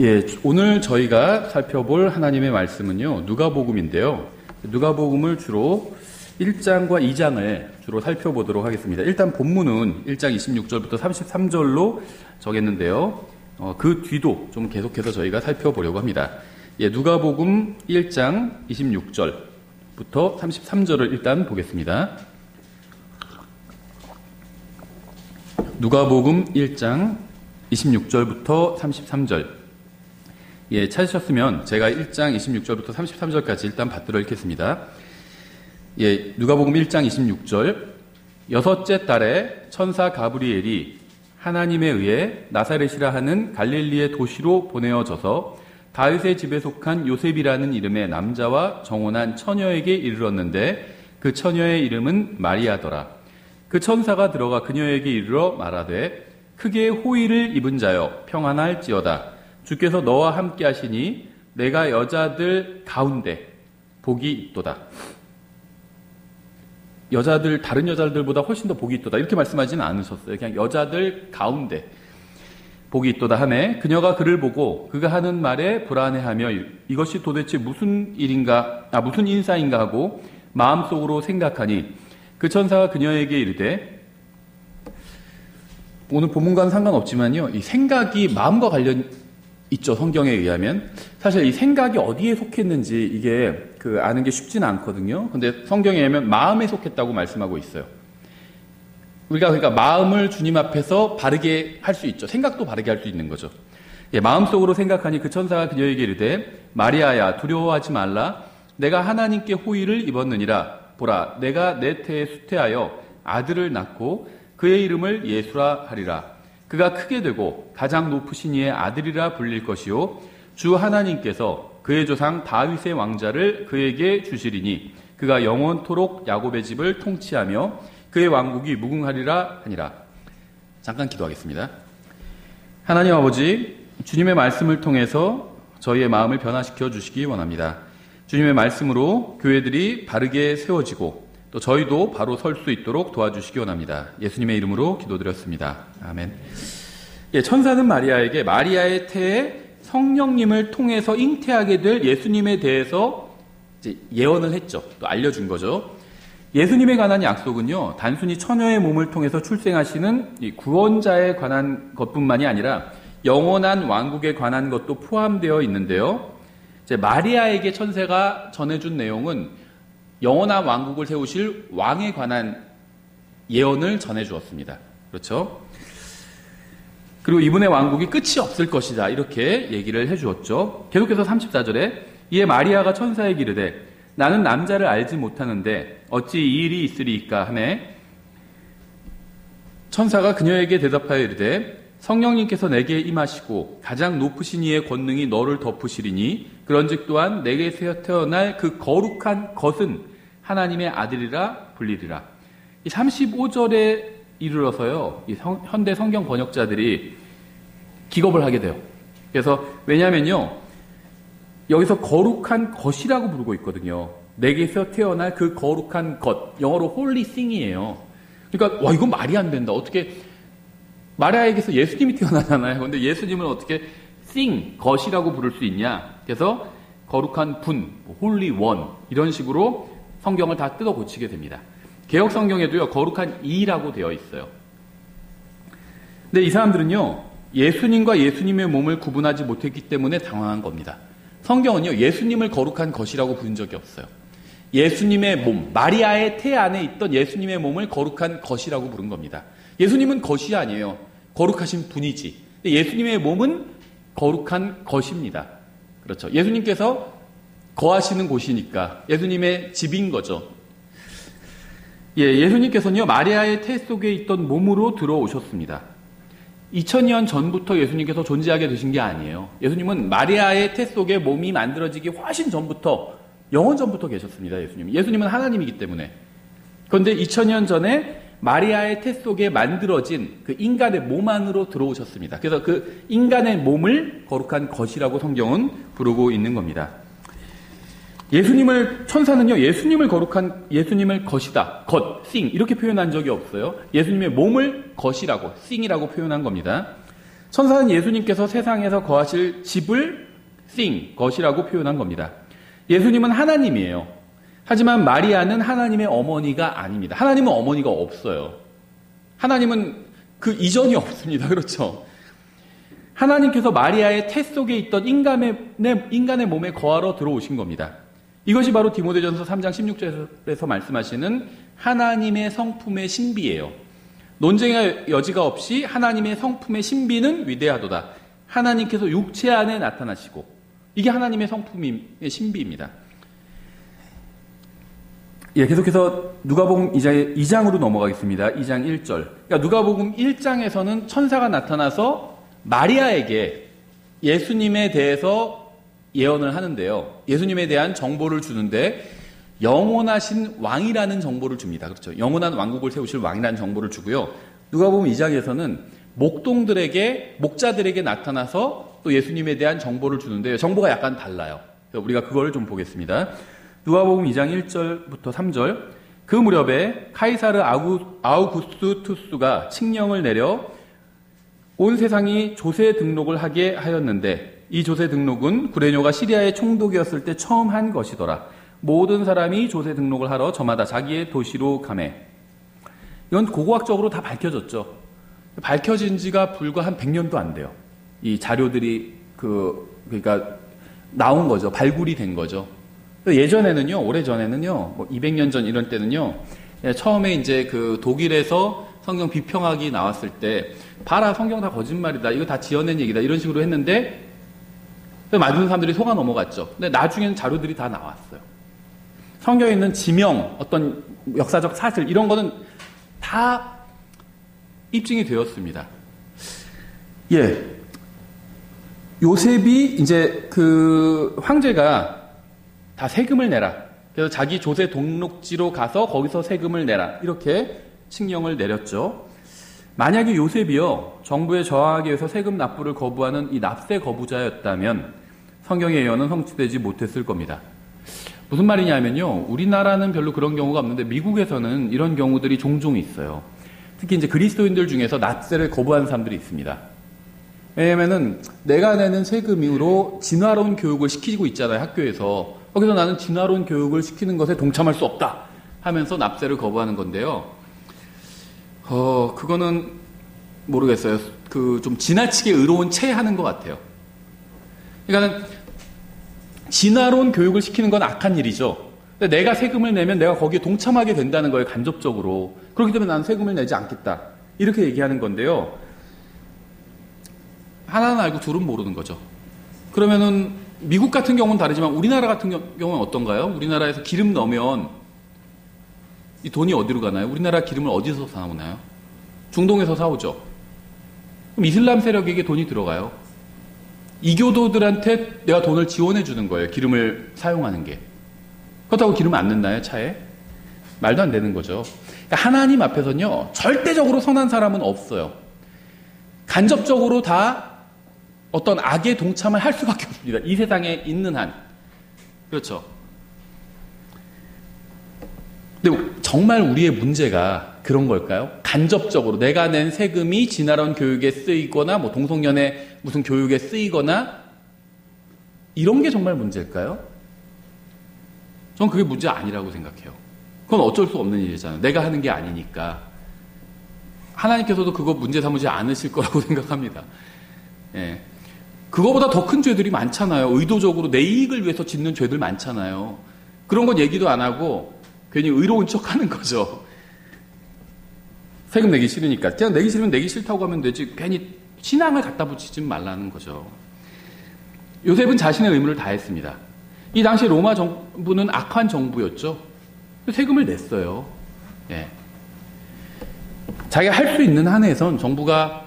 예, 오늘 저희가 살펴볼 하나님의 말씀은요, 누가복음인데요. 누가복음을 주로 1장과 2장을 주로 살펴보도록 하겠습니다. 일단 본문은 1장 26절부터 33절로 정했는데요. 그 뒤도 좀 계속해서 저희가 살펴보려고 합니다. 예, 누가복음 1장 26절부터 33절을 일단 보겠습니다. 누가복음 1장 26절부터 33절. 예, 찾으셨으면 제가 1장 26절부터 33절까지 일단 받들어 읽겠습니다. 예, 누가복음 1장 26절. 여섯째 달에 천사 가브리엘이 하나님에 의해 나사렛이라 하는 갈릴리의 도시로 보내어져서 다윗의 집에 속한 요셉이라는 이름의 남자와 정혼한 처녀에게 이르렀는데 그 처녀의 이름은 마리아더라. 그 천사가 들어가 그녀에게 이르러 말하되 크게 호의를 입은 자여 평안할지어다. 주께서 너와 함께 하시니 내가 여자들 가운데 복이 있도다. 다른 여자들보다 훨씬 더 복이 있도다. 이렇게 말씀하지는 않으셨어요. 그냥 여자들 가운데 복이 있도다 하매 그녀가 그를 보고 그가 하는 말에 불안해하며 이것이 도대체 무슨 인사인가 하고 마음속으로 생각하니 그 천사가 그녀에게 이르되, 오늘 본문과는 상관없지만요, 이 생각이 마음과 관련 있죠. 성경에 의하면. 사실 이 생각이 어디에 속했는지 이게 아는 게 쉽지는 않거든요. 근데 성경에 의하면 마음에 속했다고 말씀하고 있어요. 우리가 그러니까 마음을 주님 앞에서 바르게 할 수 있죠. 생각도 바르게 할 수 있는 거죠. 예, 마음속으로 생각하니 그 천사가 그녀에게 이르되 마리아야 두려워하지 말라. 내가 하나님께 호의를 입었느니라. 보라 내가 내 태에 수태하여 아들을 낳고 그의 이름을 예수라 하리라. 그가 크게 되고 가장 높으신 이의 아들이라 불릴 것이요 주 하나님께서 그의 조상 다윗의 왕자를 그에게 주시리니 그가 영원토록 야곱의 집을 통치하며 그의 왕국이 무궁하리라 하니라. 잠깐 기도하겠습니다. 하나님 아버지, 주님의 말씀을 통해서 저희의 마음을 변화시켜 주시기 원합니다. 주님의 말씀으로 교회들이 바르게 세워지고 또 저희도 바로 설 수 있도록 도와주시기 원합니다. 예수님의 이름으로 기도드렸습니다. 아멘. 예, 천사는 마리아에게 마리아의 태에 성령님을 통해서 잉태하게 될 예수님에 대해서 이제 예언을 했죠. 또 알려준 거죠. 예수님에 관한 약속은요, 단순히 처녀의 몸을 통해서 출생하시는 이 구원자에 관한 것뿐만이 아니라 영원한 왕국에 관한 것도 포함되어 있는데요. 이제 마리아에게 천사가 전해준 내용은 영원한 왕국을 세우실 왕에 관한 예언을 전해주었습니다. 그렇죠? 그리고 이분의 왕국이 끝이 없을 것이다. 이렇게 얘기를 해주었죠. 계속해서 34절에 이에 마리아가 천사에게 이르되 나는 남자를 알지 못하는데 어찌 이 일이 있으리이까 하매 천사가 그녀에게 대답하여 이르되 성령님께서 내게 임하시고 가장 높으신 이의 권능이 너를 덮으시리니 그런즉 또한 내게서 태어날 그 거룩한 것은 하나님의 아들이라 불리리라. 이 35절에 이르러서요, 이 현대 성경 번역자들이 기겁을 하게 돼요. 그래서 왜냐면요, 여기서 거룩한 것이라고 부르고 있거든요. 내게서 태어날 그 거룩한 것, 영어로 holy thing이에요. 그러니까 이건 말이 안 된다. 어떻게 마리아에게서 예수님이 태어나잖아요. 근데 예수님을 어떻게 thing, 것이라고 부를 수 있냐? 그래서 거룩한 분, holy one 이런 식으로 성경을 다 뜯어 고치게 됩니다. 개역 성경에도요, 거룩한 이라고 되어 있어요. 근데 이 사람들은요, 예수님과 예수님의 몸을 구분하지 못했기 때문에 당황한 겁니다. 성경은요, 예수님을 거룩한 것이라고 부른 적이 없어요. 예수님의 몸, 마리아의 태 안에 있던 예수님의 몸을 거룩한 것이라고 부른 겁니다. 예수님은 것이 아니에요. 거룩하신 분이지. 근데 예수님의 몸은 거룩한 것입니다. 그렇죠. 예수님께서 거하시는 곳이니까 예수님의 집인 거죠. 예, 예수님께서는요, 마리아의 태 속에 있던 몸으로 들어오셨습니다. 2000년 전부터 예수님께서 존재하게 되신 게 아니에요. 예수님은 마리아의 태 속에 몸이 만들어지기 훨씬 전부터, 영원 전부터 계셨습니다. 예수님은 하나님이기 때문에. 그런데 2000년 전에 마리아의 태 속에 만들어진 그 인간의 몸 안으로 들어오셨습니다. 그래서 그 인간의 몸을 거룩한 것이라고 성경은 부르고 있는 겁니다. 천사는요, 예수님을 것이다, 것, thing, 이렇게 표현한 적이 없어요. 예수님의 몸을 것이라고, thing이라고 표현한 겁니다. 천사는 예수님께서 세상에서 거하실 집을 것이라고 표현한 겁니다. 예수님은 하나님이에요. 하지만 마리아는 하나님의 어머니가 아닙니다. 하나님은 어머니가 없어요. 하나님은 그 이전이 없습니다. 그렇죠? 하나님께서 마리아의 태 속에 있던 인간의 몸에 거하러 들어오신 겁니다. 이것이 바로 디모데전서 3장 16절에서 말씀하시는 하나님의 성품의 신비예요. 논쟁의 여지가 없이 하나님의 성품의 신비는 위대하도다. 하나님께서 육체 안에 나타나시고 이게 하나님의 성품의 신비입니다. 예, 계속해서 누가복음 2장으로 넘어가겠습니다. 2장 1절. 그러니까 누가복음 1장에서는 천사가 나타나서 마리아에게 예수님에 대해서 예언을 하는데요. 예수님에 대한 정보를 주는데 영원하신 왕이라는 정보를 줍니다. 그렇죠? 영원한 왕국을 세우실 왕이라는 정보를 주고요. 누가복음 2장에서는 목자들에게 나타나서 또 예수님에 대한 정보를 주는데요. 정보가 약간 달라요. 우리가 그걸 좀 보겠습니다. 누가복음 2장 1절부터 3절. 그 무렵에 카이사르 아우구스투스가 칙령을 내려 온 세상이 조세 등록을 하게 하였는데 이 조세 등록은 구레뇨가 시리아의 총독이었을 때 처음 한 것이더라. 모든 사람이 조세 등록을 하러 저마다 자기의 도시로 가매. 이건 고고학적으로 다 밝혀졌죠. 밝혀진 지가 불과 한 100년도 안 돼요. 이 자료들이 그러니까 나온 거죠. 발굴이 된 거죠. 예전에는요, 오래전에는요, 뭐 200년 전 이런 때는요, 처음에 이제 그 독일에서 성경 비평학이 나왔을 때, 봐라, 성경 다 거짓말이다. 이거 다 지어낸 얘기다. 이런 식으로 했는데, 맞은 사람들이 속아 넘어갔죠. 근데 나중에는 자료들이 다 나왔어요. 성경에 있는 지명, 어떤 역사적 사실, 이런 거는 다 입증이 되었습니다. 예. 요셉이 이제 그 황제가 다 세금을 내라. 그래서 자기 조세 등록지로 가서 거기서 세금을 내라. 이렇게 칙령을 내렸죠. 만약에 요셉이요, 정부에 저항하기 위해서 세금 납부를 거부하는 이 납세 거부자였다면 성경의 예언은 성취되지 못했을 겁니다. 무슨 말이냐면요, 우리나라는 별로 그런 경우가 없는데 미국에서는 이런 경우들이 종종 있어요. 특히 이제 그리스도인들 중에서 납세를 거부하는 사람들이 있습니다. 왜냐면은 내가 내는 세금으로 진화론 교육을 시키고 있잖아요, 학교에서. 거기서 나는 진화론 교육을 시키는 것에 동참할 수 없다 하면서 납세를 거부하는 건데요. 그거는 모르겠어요. 좀 지나치게 의로운 체하는 것 같아요. 그러니까는 진화론 교육을 시키는 건 악한 일이죠. 근데 내가 세금을 내면 내가 거기에 동참하게 된다는 거예요, 간접적으로. 그렇기 때문에 나는 세금을 내지 않겠다. 이렇게 얘기하는 건데요. 하나는 알고 둘은 모르는 거죠. 그러면은 미국 같은 경우는 다르지만 우리나라 같은 경우는 어떤가요? 우리나라에서 기름 넣으면 이 돈이 어디로 가나요? 우리나라 기름을 어디서 사오나요? 중동에서 사오죠. 그럼 이슬람 세력에게 돈이 들어가요. 이교도들한테 내가 돈을 지원해 주는 거예요. 기름을 사용하는 게. 그렇다고 기름 안 넣나요? 차에? 말도 안 되는 거죠. 그러니까 하나님 앞에서는요, 절대적으로 선한 사람은 없어요. 간접적으로 다 어떤 악에 동참을 할 수밖에 없습니다. 이 세상에 있는 한. 그렇죠. 근데 정말 우리의 문제가 그런 걸까요? 간접적으로 내가 낸 세금이 진화론 교육에 쓰이거나 뭐 동성연애 무슨 교육에 쓰이거나 이런 게 정말 문제일까요? 전 그게 문제 아니라고 생각해요. 그건 어쩔 수 없는 일이잖아요. 내가 하는 게 아니니까. 하나님께서도 그거 문제 삼으지 않으실 거라고 생각합니다. 예. 그거보다 더 큰 죄들이 많잖아요. 의도적으로 내 이익을 위해서 짓는 죄들 많잖아요. 그런 건 얘기도 안 하고 괜히 의로운 척 하는 거죠. 세금 내기 싫으니까. 그냥 내기 싫으면 내기 싫다고 하면 되지. 괜히 신앙을 갖다 붙이지 말라는 거죠. 요셉은 자신의 의무를 다했습니다. 이 당시 로마 정부는 악한 정부였죠. 세금을 냈어요. 예. 자기가 할 수 있는 한에선 정부가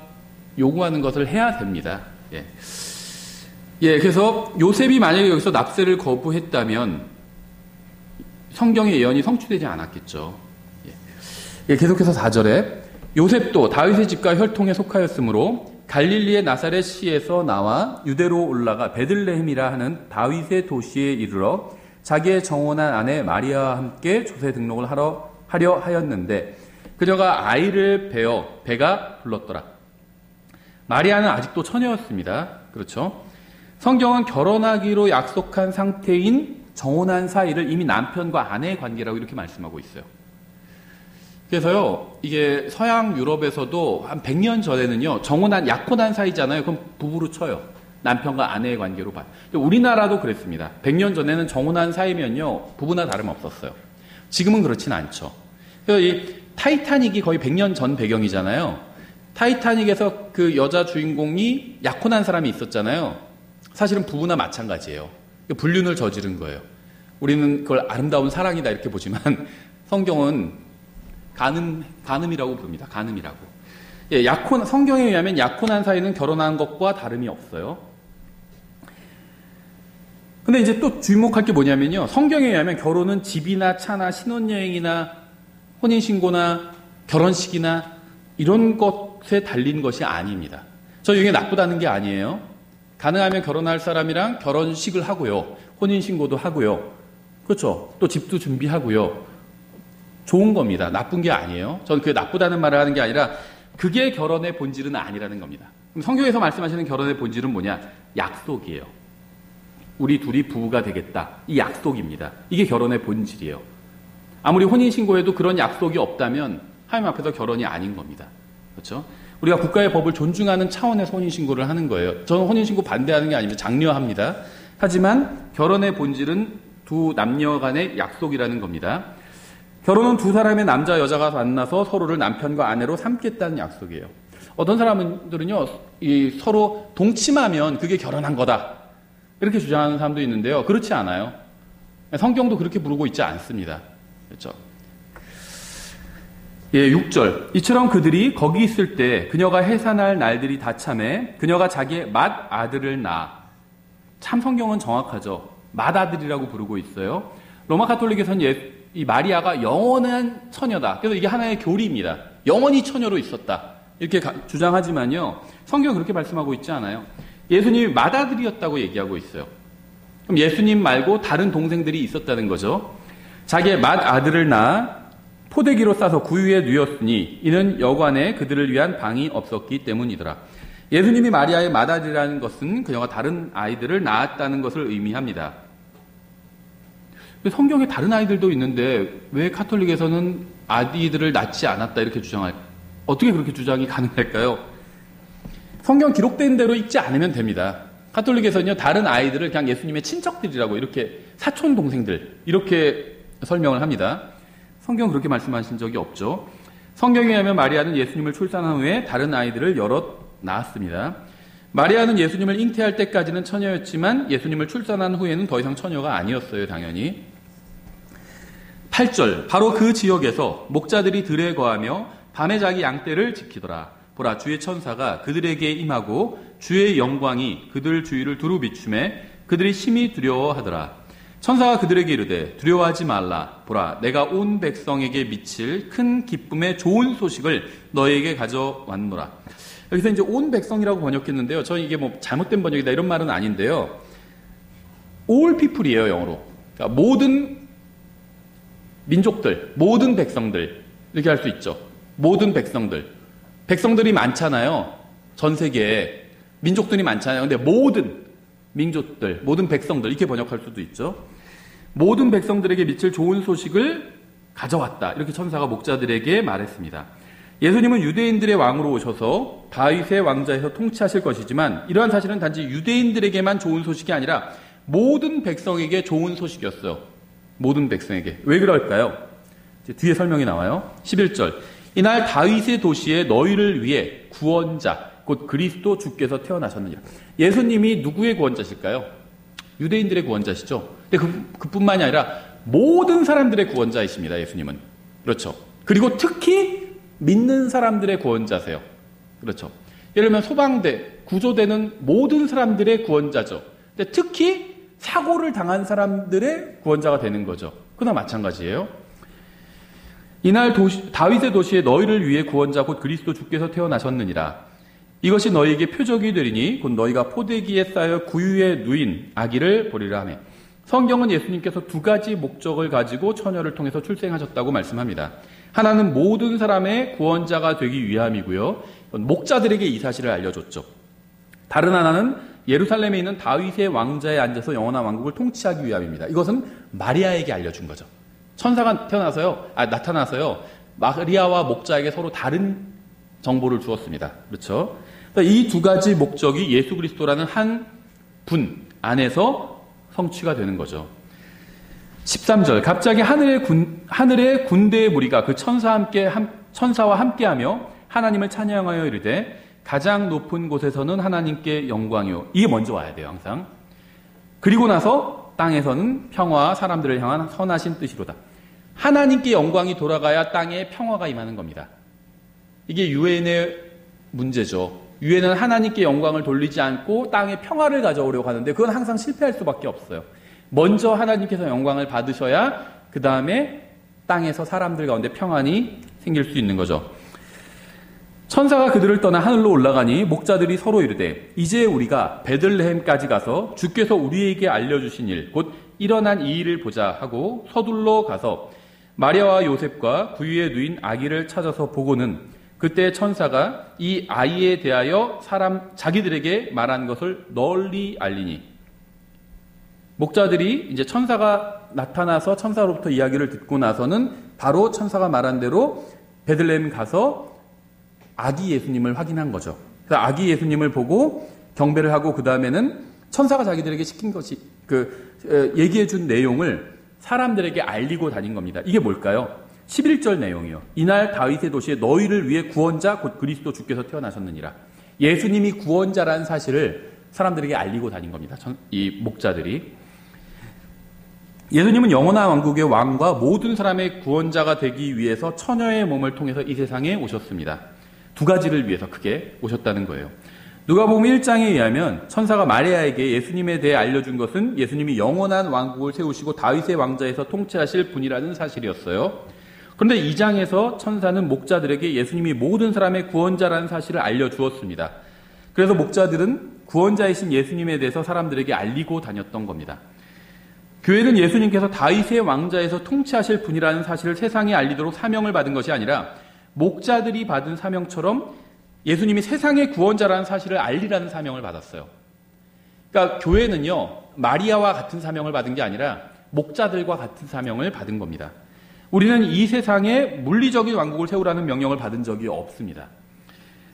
요구하는 것을 해야 됩니다. 예. 예, 그래서 요셉이 만약에 여기서 납세를 거부했다면 성경의 예언이 성취되지 않았겠죠. 예. 예, 계속해서 4절에 요셉도 다윗의 집과 혈통에 속하였으므로 갈릴리의 나사렛시에서 나와 유대로 올라가 베들레헴이라 하는 다윗의 도시에 이르러 자기의 정혼한 아내 마리아와 함께 조세 등록을 하려 하였는데 그녀가 아이를 베어 배가 불렀더라. 마리아는 아직도 처녀였습니다. 그렇죠? 성경은 결혼하기로 약속한 상태인 정혼한 사이를 이미 남편과 아내의 관계라고 이렇게 말씀하고 있어요. 그래서요, 이게 서양 유럽에서도 한 100년 전에는요, 약혼한 사이잖아요. 그럼 부부로 쳐요. 남편과 아내의 관계로 봐요. 우리나라도 그랬습니다. 100년 전에는 정혼한 사이면요, 부부나 다름없었어요. 지금은 그렇진 않죠. 그래서 이 타이타닉이 거의 100년 전 배경이잖아요. 타이타닉에서 그 여자 주인공이 약혼한 사람이 있었잖아요. 사실은 부부나 마찬가지예요. 불륜을 저지른 거예요. 우리는 그걸 아름다운 사랑이다 이렇게 보지만 성경은 간음이라고 부릅니다. 간음이라고. 예, 성경에 의하면 약혼한 사이는 결혼한 것과 다름이 없어요. 근데 이제 또 주목할 게 뭐냐면요. 성경에 의하면 결혼은 집이나 차나 신혼여행이나 혼인신고나 결혼식이나 이런 것에 달린 것이 아닙니다. 이게 나쁘다는 게 아니에요. 가능하면 결혼할 사람이랑 결혼식을 하고요. 혼인신고도 하고요. 그렇죠. 또 집도 준비하고요. 좋은 겁니다. 나쁜 게 아니에요. 저는 그게 나쁘다는 말을 하는 게 아니라 그게 결혼의 본질은 아니라는 겁니다. 그럼 성경에서 말씀하시는 결혼의 본질은 뭐냐? 약속이에요. 우리 둘이 부부가 되겠다. 이 약속입니다. 이게 결혼의 본질이에요. 아무리 혼인신고에도 그런 약속이 없다면 하나님 앞에서 결혼이 아닌 겁니다. 그렇죠? 우리가 국가의 법을 존중하는 차원에서 혼인신고를 하는 거예요. 저는 혼인신고 반대하는 게 아닙니다. 장려합니다. 하지만 결혼의 본질은 두 남녀 간의 약속이라는 겁니다. 결혼은 두 사람의 남자, 여자가 만나서 서로를 남편과 아내로 삼겠다는 약속이에요. 어떤 사람들은요, 서로 동침하면 그게 결혼한 거다. 이렇게 주장하는 사람도 있는데요. 그렇지 않아요. 성경도 그렇게 부르고 있지 않습니다. 그렇죠? 예, 6절. 이처럼 그들이 거기 있을 때 그녀가 해산할 날들이 다 참에 그녀가 자기의 맏아들을 낳아. 참 성경은 정확하죠. 맏아들이라고 부르고 있어요. 로마 가톨릭에서는 이 마리아가 영원한 처녀다. 그래서 이게 하나의 교리입니다. 영원히 처녀로 있었다. 이렇게 주장하지만요. 성경은 그렇게 말씀하고 있지 않아요. 예수님이 맏아들이었다고 얘기하고 있어요. 그럼 예수님 말고 다른 동생들이 있었다는 거죠. 자기의 맏아들을 낳아 포대기로 싸서 구유에 누였으니 이는 여관에 그들을 위한 방이 없었기 때문이더라. 예수님이 마리아의 맏아들이라는 것은 그녀가 다른 아이들을 낳았다는 것을 의미합니다. 성경에 다른 아이들도 있는데 왜 가톨릭에서는 아이들을 낳지 않았다 이렇게 어떻게 그렇게 주장이 가능할까요? 성경 기록된 대로 읽지 않으면 됩니다. 가톨릭에서는요, 다른 아이들을 그냥 예수님의 친척들이라고 이렇게 사촌 동생들 이렇게 설명을 합니다. 성경 그렇게 말씀하신 적이 없죠. 성경에 의하면 마리아는 예수님을 출산한 후에 다른 아이들을 여럿 낳았습니다. 마리아는 예수님을 잉태할 때까지는 처녀였지만 예수님을 출산한 후에는 더 이상 처녀가 아니었어요, 당연히. 8절. 바로 그 지역에서 목자들이 들에 거하며 밤에 자기 양떼를 지키더라. 보라, 주의 천사가 그들에게 임하고 주의 영광이 그들 주위를 두루 비추매 그들이 심히 두려워하더라. 천사가 그들에게 이르되 두려워하지 말라. 보라, 내가 온 백성에게 미칠 큰 기쁨의 좋은 소식을 너에게 가져왔노라. 여기서 이제 온 백성이라고 번역했는데요. 저는 이게 뭐 잘못된 번역이다 이런 말은 아닌데요. all people이에요, 영어로. 그러니까 모든 민족들, 모든 백성들 이렇게 할 수 있죠. 모든 백성들. 백성들이 많잖아요. 전 세계에 민족들이 많잖아요. 근데 모든 민족들, 모든 백성들 이렇게 번역할 수도 있죠. 모든 백성들에게 미칠 좋은 소식을 가져왔다. 이렇게 천사가 목자들에게 말했습니다. 예수님은 유대인들의 왕으로 오셔서 다윗의 왕자에서 통치하실 것이지만 이러한 사실은 단지 유대인들에게만 좋은 소식이 아니라 모든 백성에게 좋은 소식이었어요. 모든 백성에게. 왜 그럴까요? 뒤에 설명이 나와요. 11절. 이날 다윗의 도시에 너희를 위해 구원자, 곧 그리스도 주께서 태어나셨느니라. 예수님이 누구의 구원자실까요? 유대인들의 구원자시죠. 근데 그뿐만이 아니라 모든 사람들의 구원자이십니다. 예수님은. 그렇죠. 그리고 특히 믿는 사람들의 구원자세요. 그렇죠. 예를 들면 소방대, 구조대는 모든 사람들의 구원자죠. 근데 특히 사고를 당한 사람들의 구원자가 되는 거죠. 그나 마찬가지예요. 이날 다윗의 도시에 너희를 위해 구원자 곧 그리스도 주께서 태어나셨느니라. 이것이 너희에게 표적이 되리니 곧 너희가 포대기에 쌓여 구유에 누인 아기를 보리라 하며. 성경은 예수님께서 두 가지 목적을 가지고 처녀를 통해서 출생하셨다고 말씀합니다. 하나는 모든 사람의 구원자가 되기 위함이고요. 목자들에게 이 사실을 알려줬죠. 다른 하나는 예루살렘에 있는 다윗의 왕자에 앉아서 영원한 왕국을 통치하기 위함입니다. 이것은 마리아에게 알려준 거죠. 천사가 나타나서요. 마리아와 목자에게 서로 다른 정보를 주었습니다. 그렇죠? 이 두 가지 목적이 예수 그리스도라는 한 분 안에서 성취가 되는 거죠. 13절, 갑자기 하늘의 군대의 무리가 그 천사와 함께하며 하나님을 찬양하여 이르되 가장 높은 곳에서는 하나님께 영광이요. 이게 먼저 와야 돼요, 항상. 그리고 나서 땅에서는 평화와 사람들을 향한 선하신 뜻이로다. 하나님께 영광이 돌아가야 땅에 평화가 임하는 겁니다. 이게 유엔의 문제죠. 유엔은 하나님께 영광을 돌리지 않고 땅에 평화를 가져오려고 하는데 그건 항상 실패할 수밖에 없어요. 먼저 하나님께서 영광을 받으셔야 그 다음에 땅에서 사람들 가운데 평안이 생길 수 있는 거죠. 천사가 그들을 떠나 하늘로 올라가니 목자들이 서로 이르되 이제 우리가 베들레헴까지 가서 주께서 우리에게 알려주신 일 곧 일어난 이 일을 보자 하고 서둘러 가서 마리아와 요셉과 구유에 누인 아기를 찾아서 보고는 그때 천사가 이 아이에 대하여 자기들에게 말한 것을 널리 알리니 목자들이 이제 천사가 나타나서 천사로부터 이야기를 듣고 나서는 바로 천사가 말한 대로 베들레헴 가서 아기 예수님을 확인한 거죠. 그래서 아기 예수님을 보고 경배를 하고 그 다음에는 천사가 자기들에게 시킨 것이 얘기해 준 내용을 사람들에게 알리고 다닌 겁니다. 이게 뭘까요? 11절 내용이요. 이날 다윗의 도시에 너희를 위해 구원자 곧 그리스도 주께서 태어나셨느니라. 예수님이 구원자라는 사실을 사람들에게 알리고 다닌 겁니다. 이 목자들이. 예수님은 영원한 왕국의 왕과 모든 사람의 구원자가 되기 위해서 처녀의 몸을 통해서 이 세상에 오셨습니다. 두 가지를 위해서 크게 오셨다는 거예요. 누가복음 1장에 의하면 천사가 마리아에게 예수님에 대해 알려준 것은 예수님이 영원한 왕국을 세우시고 다윗의 왕자에서 통치하실 분이라는 사실이었어요. 그런데 2장에서 천사는 목자들에게 예수님이 모든 사람의 구원자라는 사실을 알려주었습니다. 그래서 목자들은 구원자이신 예수님에 대해서 사람들에게 알리고 다녔던 겁니다. 교회는 예수님께서 다윗의 왕자에서 통치하실 분이라는 사실을 세상에 알리도록 사명을 받은 것이 아니라 목자들이 받은 사명처럼 예수님이 세상의 구원자라는 사실을 알리라는 사명을 받았어요. 그러니까 교회는요, 마리아와 같은 사명을 받은 게 아니라 목자들과 같은 사명을 받은 겁니다. 우리는 이 세상에 물리적인 왕국을 세우라는 명령을 받은 적이 없습니다.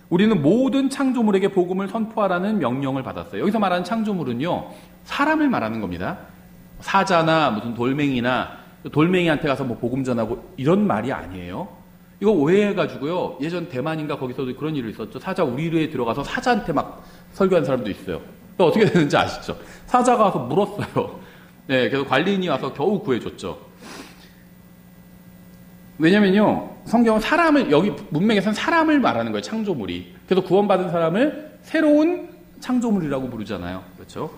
우리는 모든 창조물에게 복음을 선포하라는 명령을 받았어요. 여기서 말하는 창조물은요, 사람을 말하는 겁니다. 사자나 무슨 돌멩이한테 가서 뭐 복음 전하고 이런 말이 아니에요. 이거 오해해가지고요, 예전 대만인가 거기서도 그런 일이 있었죠. 사자 우리에 들어가서 사자한테 막 설교한 사람도 있어요. 또 어떻게 되는지 아시죠? 사자가 와서 물었어요. 네, 그래서 관리인이 와서 겨우 구해줬죠. 왜냐면요, 성경은 여기 문맥에서는 사람을 말하는 거예요, 창조물이. 그래서 구원받은 사람을 새로운 창조물이라고 부르잖아요. 그렇죠?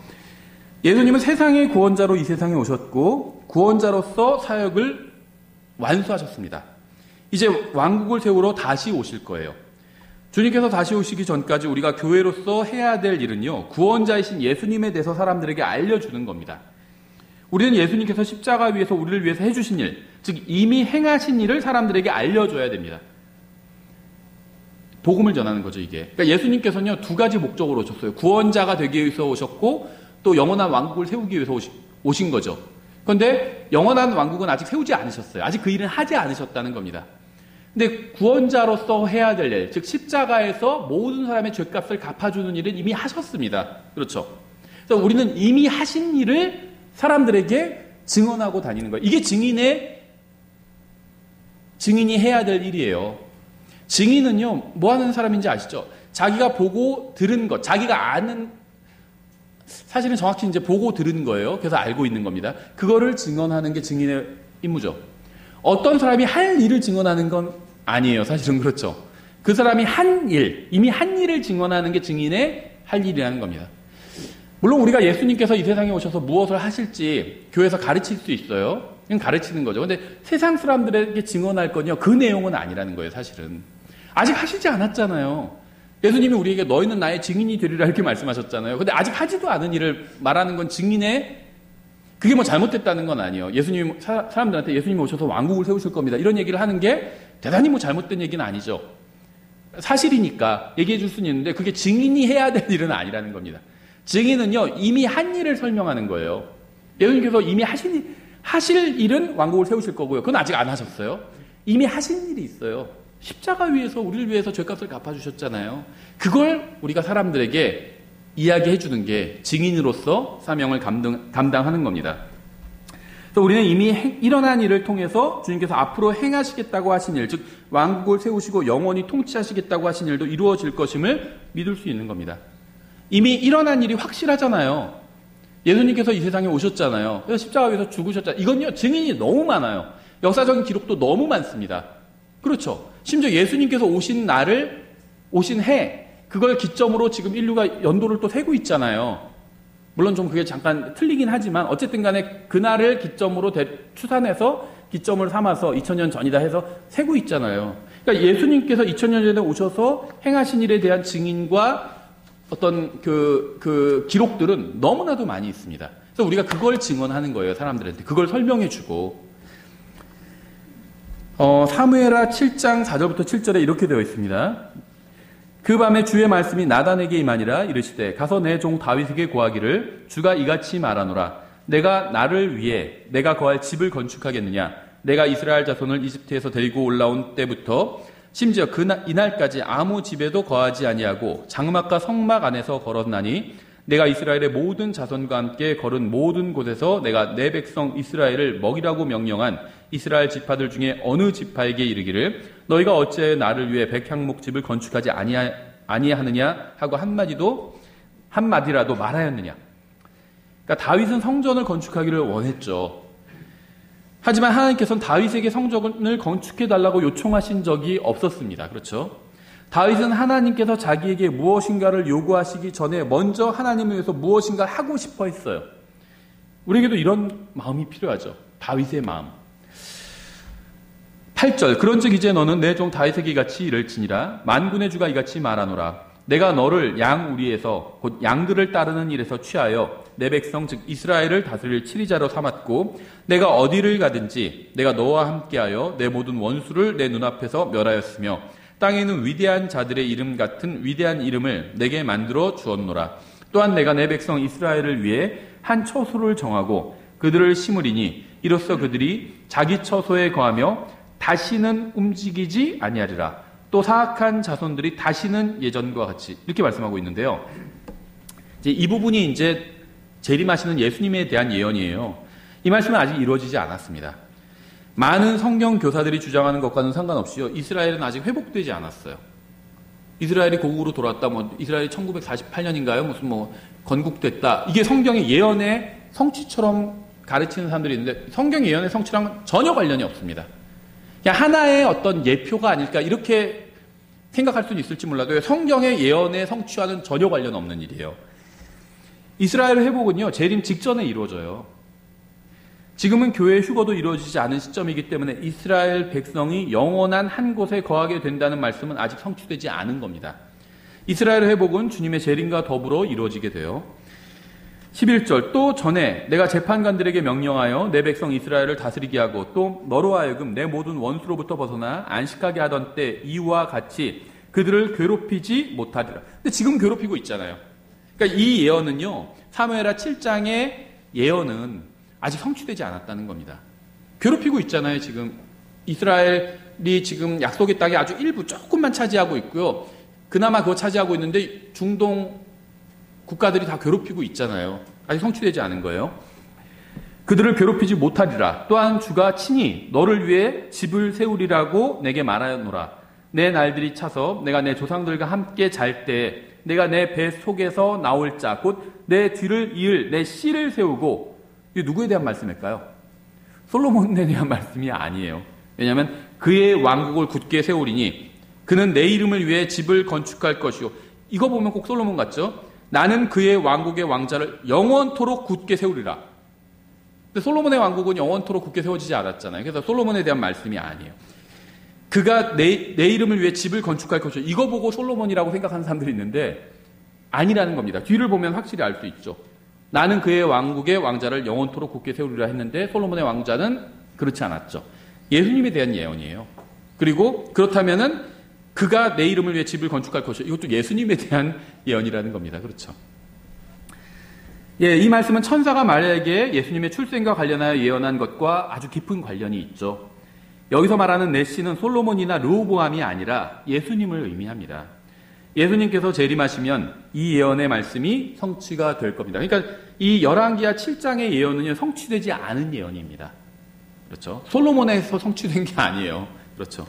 예수님은 세상의 구원자로 이 세상에 오셨고, 구원자로서 사역을 완수하셨습니다. 이제 왕국을 세우러 다시 오실 거예요. 주님께서 다시 오시기 전까지 우리가 교회로서 해야 될 일은요, 구원자이신 예수님에 대해서 사람들에게 알려주는 겁니다. 우리는 예수님께서 십자가 위에서 우리를 위해서 해주신 일, 즉 이미 행하신 일을 사람들에게 알려줘야 됩니다. 복음을 전하는 거죠, 이게. 그러니까 예수님께서는요, 두 가지 목적으로 오셨어요. 구원자가 되기 위해서 오셨고, 또 영원한 왕국을 세우기 위해서 오신 거죠. 그런데 영원한 왕국은 아직 세우지 않으셨어요. 아직 그 일은 하지 않으셨다는 겁니다. 근데 구원자로서 해야 될 일, 즉 십자가에서 모든 사람의 죄값을 갚아주는 일은 이미 하셨습니다. 그렇죠? 그래서 우리는 이미 하신 일을 사람들에게 증언하고 다니는 거예요. 이게 증인이 해야 될 일이에요. 증인은요, 뭐 하는 사람인지 아시죠? 자기가 보고 들은 것, 자기가 아는, 사실은 정확히 이제 보고 들은 거예요. 그래서 알고 있는 겁니다. 그거를 증언하는 게 증인의 임무죠. 어떤 사람이 할 일을 증언하는 건 아니에요. 사실은 그렇죠. 그 사람이 이미 한 일을 증언하는 게 증인의 할 일이라는 겁니다. 물론 우리가 예수님께서 이 세상에 오셔서 무엇을 하실지 교회에서 가르칠 수 있어요. 그냥 가르치는 거죠. 근데 세상 사람들에게 증언할 건요, 그 내용은 아니라는 거예요, 사실은. 아직 하시지 않았잖아요. 예수님이 우리에게 너희는 나의 증인이 되리라 이렇게 말씀하셨잖아요. 근데 아직 하지도 않은 일을 말하는 건 그게 뭐 잘못됐다는 건 아니에요. 사람들한테 예수님이 오셔서 왕국을 세우실 겁니다, 이런 얘기를 하는 게 대단히 뭐 잘못된 얘기는 아니죠. 사실이니까 얘기해 줄 수는 있는데 그게 증인이 해야 될 일은 아니라는 겁니다. 증인은요, 이미 한 일을 설명하는 거예요. 예수님께서 이미 하실 일은 왕국을 세우실 거고요. 그건 아직 안 하셨어요. 이미 하신 일이 있어요. 십자가 위에서 우리를 위해서 죄값을 갚아주셨잖아요. 그걸 우리가 사람들에게 이야기해 주는 게 증인으로서 사명을 감당하는 겁니다. 그래서 우리는 이미 일어난 일을 통해서 주님께서 앞으로 행하시겠다고 하신 일, 즉 왕국을 세우시고 영원히 통치하시겠다고 하신 일도 이루어질 것임을 믿을 수 있는 겁니다. 이미 일어난 일이 확실하잖아요. 예수님께서 이 세상에 오셨잖아요. 그래서 십자가 위에서 죽으셨잖아요. 이건요, 증인이 너무 많아요. 역사적인 기록도 너무 많습니다. 그렇죠. 심지어 예수님께서 오신 날을, 오신 해, 그걸 기점으로 지금 인류가 연도를 또 세고 있잖아요. 물론 좀 그게 잠깐 틀리긴 하지만 어쨌든 간에 그날을 기점으로 추산해서 기점을 삼아서 2000년 전이다 해서 세고 있잖아요. 그러니까 예수님께서 2000년 전에 오셔서 행하신 일에 대한 증인과 어떤 그 기록들은 너무나도 많이 있습니다. 그래서 우리가 그걸 증언하는 거예요, 사람들한테. 그걸 설명해 주고. 사무엘하 7장 4절부터 7절에 이렇게 되어 있습니다. 그 밤에 주의 말씀이 나단에게 임하니라. 이르시되 가서 내 종 다윗에게 고하기를 주가 이같이 말하노라. 내가 나를 위해 내가 거할 집을 건축하겠느냐. 내가 이스라엘 자손을 이집트에서 데리고 올라온 때부터 심지어 이날까지 아무 집에도 거하지 아니하고 장막과 성막 안에서 걸었나니 내가 이스라엘의 모든 자손과 함께 걸은 모든 곳에서 내가 내 백성 이스라엘을 먹이라고 명령한 이스라엘 지파들 중에 어느 지파에게 이르기를 너희가 어찌하여 나를 위해 백향목집을 건축하지 아니하느냐 하고 한마디라도 말하였느냐. 그러니까 다윗은 성전을 건축하기를 원했죠. 하지만 하나님께서는 다윗에게 성전을 건축해달라고 요청하신 적이 없었습니다. 그렇죠? 다윗은 하나님께서 자기에게 무엇인가를 요구하시기 전에 먼저 하나님을 위해서 무엇인가 하고 싶어 했어요. 우리에게도 이런 마음이 필요하죠. 다윗의 마음. 8절 그런즉 이제 너는 내 종 다윗에게 이같이 이를지니라. 만군의 주가 이같이 말하노라. 내가 너를 양우리에서 곧 양들을 따르는 일에서 취하여 내 백성 즉 이스라엘을 다스릴 치리자로 삼았고 내가 어디를 가든지 내가 너와 함께하여 내 모든 원수를 내 눈앞에서 멸하였으며 땅에는 위대한 자들의 이름 같은 위대한 이름을 내게 만들어 주었노라. 또한 내가 내 백성 이스라엘을 위해 한 처소를 정하고 그들을 심으리니 이로써 그들이 자기 처소에 거하며 다시는 움직이지 아니하리라. 또 사악한 자손들이 다시는 예전과 같이 이렇게 말씀하고 있는데요. 이제 이 부분이 이제 재림하시는 예수님에 대한 예언이에요. 이 말씀은 아직 이루어지지 않았습니다. 많은 성경 교사들이 주장하는 것과는 상관없이요. 이스라엘은 아직 회복되지 않았어요. 이스라엘이 고국으로 돌아왔다. 이스라엘이 1948년인가요? 무슨 건국됐다. 이게 성경의 예언의 성취처럼 가르치는 사람들이 있는데 성경 예언의 성취랑 전혀 관련이 없습니다. 그냥 하나의 어떤 예표가 아닐까 이렇게 생각할 수는 있을지 몰라도 성경의 예언의 성취와는 전혀 관련 없는 일이에요. 이스라엘 회복은요, 재림 직전에 이루어져요. 지금은 교회 휴거도 이루어지지 않은 시점이기 때문에 이스라엘 백성이 영원한 한 곳에 거하게 된다는 말씀은 아직 성취되지 않은 겁니다. 이스라엘 회복은 주님의 재림과 더불어 이루어지게 돼요. 11절 또 전에 내가 재판관들에게 명령하여 내 백성 이스라엘을 다스리게 하고 또 너로 하여금 내 모든 원수로부터 벗어나 안식하게 하던 때 이와 같이 그들을 괴롭히지 못하리라. 근데 지금 괴롭히고 있잖아요. 그러니까 이 예언은요, 사무엘하 7장의 예언은 아직 성취되지 않았다는 겁니다. 괴롭히고 있잖아요. 지금 이스라엘이 지금 약속의 땅에 아주 일부 조금만 차지하고 있고요. 그나마 그거 차지하고 있는데 중동 국가들이 다 괴롭히고 있잖아요. 아직 성취되지 않은 거예요. 그들을 괴롭히지 못하리라. 또한 주가 친히 너를 위해 집을 세우리라고 내게 말하노라. 내 날들이 차서 내가 내 조상들과 함께 잘 때 내가 내 배 속에서 나올 자 곧 내 뒤를 이을 내 씨를 세우고. 이게 누구에 대한 말씀일까요? 솔로몬에 대한 말씀이 아니에요. 왜냐하면 그의 왕국을 굳게 세우리니 그는 내 이름을 위해 집을 건축할 것이요. 이거 보면 꼭 솔로몬 같죠? 나는 그의 왕국의 왕자를 영원토록 굳게 세우리라. 근데 솔로몬의 왕국은 영원토록 굳게 세워지지 않았잖아요. 그래서 솔로몬에 대한 말씀이 아니에요. 그가 내 이름을 위해 집을 건축할 것이요. 이거 보고 솔로몬이라고 생각하는 사람들이 있는데 아니라는 겁니다. 뒤를 보면 확실히 알 수 있죠. 나는 그의 왕국의 왕자를 영원토록 굳게 세우리라 했는데 솔로몬의 왕자는 그렇지 않았죠. 예수님에 대한 예언이에요. 그리고 그렇다면은 그가 내 이름을 위해 집을 건축할 것이요. 이것도 예수님에 대한 예언이라는 겁니다. 그렇죠. 예, 이 말씀은 천사가 마리아에게 예수님의 출생과 관련하여 예언한 것과 아주 깊은 관련이 있죠. 여기서 말하는 메시는 솔로몬이나 르호보암이 아니라 예수님을 의미합니다. 예수님께서 재림하시면 이 예언의 말씀이 성취가 될 겁니다. 그러니까 이 열왕기하 7장의 예언은 성취되지 않은 예언입니다. 그렇죠. 솔로몬에서 성취된 게 아니에요. 그렇죠.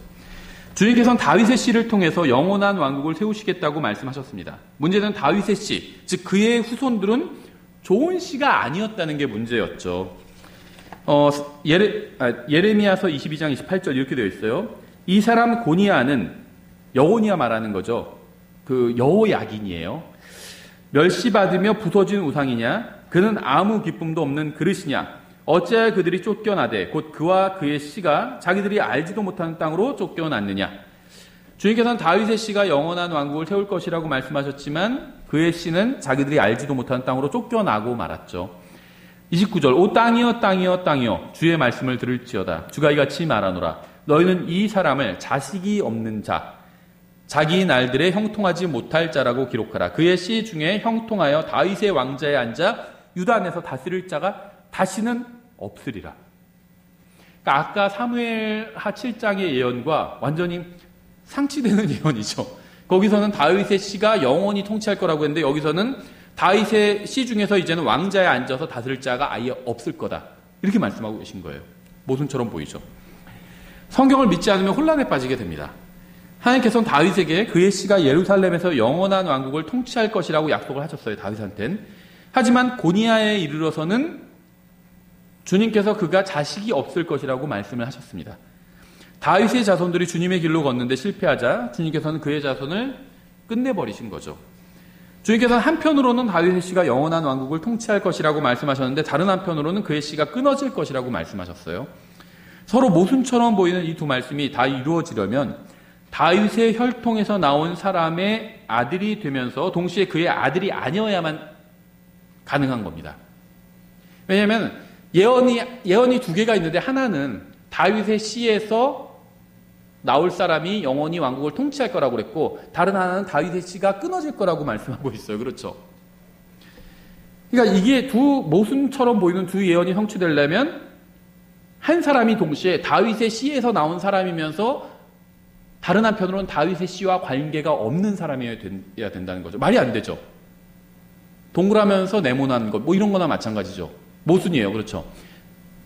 주님께서는 다윗의 씨를 통해서 영원한 왕국을 세우시겠다고 말씀하셨습니다. 문제는 다윗의 씨, 즉 그의 후손들은 좋은 씨가 아니었다는 게 문제였죠. 예레미야서 22장 28절 이렇게 되어 있어요. 이 사람 고니아는 여호니아 말하는 거죠. 그 여호야긴이에요. 멸시받으며 부서진 우상이냐? 그는 아무 기쁨도 없는 그릇이냐? 어찌하여 그들이 쫓겨나되 곧 그와 그의 씨가 자기들이 알지도 못하는 땅으로 쫓겨났느냐? 주님께서는 다윗의 씨가 영원한 왕국을 세울 것이라고 말씀하셨지만 그의 씨는 자기들이 알지도 못하는 땅으로 쫓겨나고 말았죠. 29절 오 땅이여 땅이여 땅이여 주의 말씀을 들을지어다. 주가 이같이 말하노라. 너희는 이 사람을 자식이 없는 자 자기 날들에 형통하지 못할 자라고 기록하라. 그의 씨 중에 형통하여 다윗의 왕자에 앉아 유다 안에서 다스릴 자가 다시는 없으리라. 그러니까 아까 사무엘하 7장의 예언과 완전히 상치되는 예언이죠. 거기서는 다윗의 씨가 영원히 통치할 거라고 했는데 여기서는 다윗의 씨 중에서 이제는 왕자에 앉아서 다스릴 자가 아예 없을 거다. 이렇게 말씀하고 계신 거예요. 모순처럼 보이죠. 성경을 믿지 않으면 혼란에 빠지게 됩니다. 하나님께서는 다윗에게 그의 씨가 예루살렘에서 영원한 왕국을 통치할 것이라고 약속을 하셨어요. 다윗한테는. 하지만 고니아에 이르러서는 주님께서 그가 자식이 없을 것이라고 말씀을 하셨습니다. 다윗의 자손들이 주님의 길로 걷는데 실패하자 주님께서는 그의 자손을 끝내버리신 거죠. 주님께서는 한편으로는 다윗의 씨가 영원한 왕국을 통치할 것이라고 말씀하셨는데 다른 한편으로는 그의 씨가 끊어질 것이라고 말씀하셨어요. 서로 모순처럼 보이는 이 두 말씀이 다 이루어지려면 다윗의 혈통에서 나온 사람의 아들이 되면서 동시에 그의 아들이 아니어야만 가능한 겁니다. 왜냐하면 예언이 두 개가 있는데 하나는 다윗의 씨에서 나올 사람이 영원히 왕국을 통치할 거라고 그랬고 다른 하나는 다윗의 씨가 끊어질 거라고 말씀하고 있어요. 그렇죠? 그러니까 이게 두 모순처럼 보이는 두 예언이 성취되려면 한 사람이 동시에 다윗의 씨에서 나온 사람이면서 다른 한편으로는 다윗의 씨와 관계가 없는 사람이어야 된다는 거죠. 말이 안 되죠. 동그라면서 네모난 것, 뭐 이런 거나 마찬가지죠. 모순이에요. 그렇죠.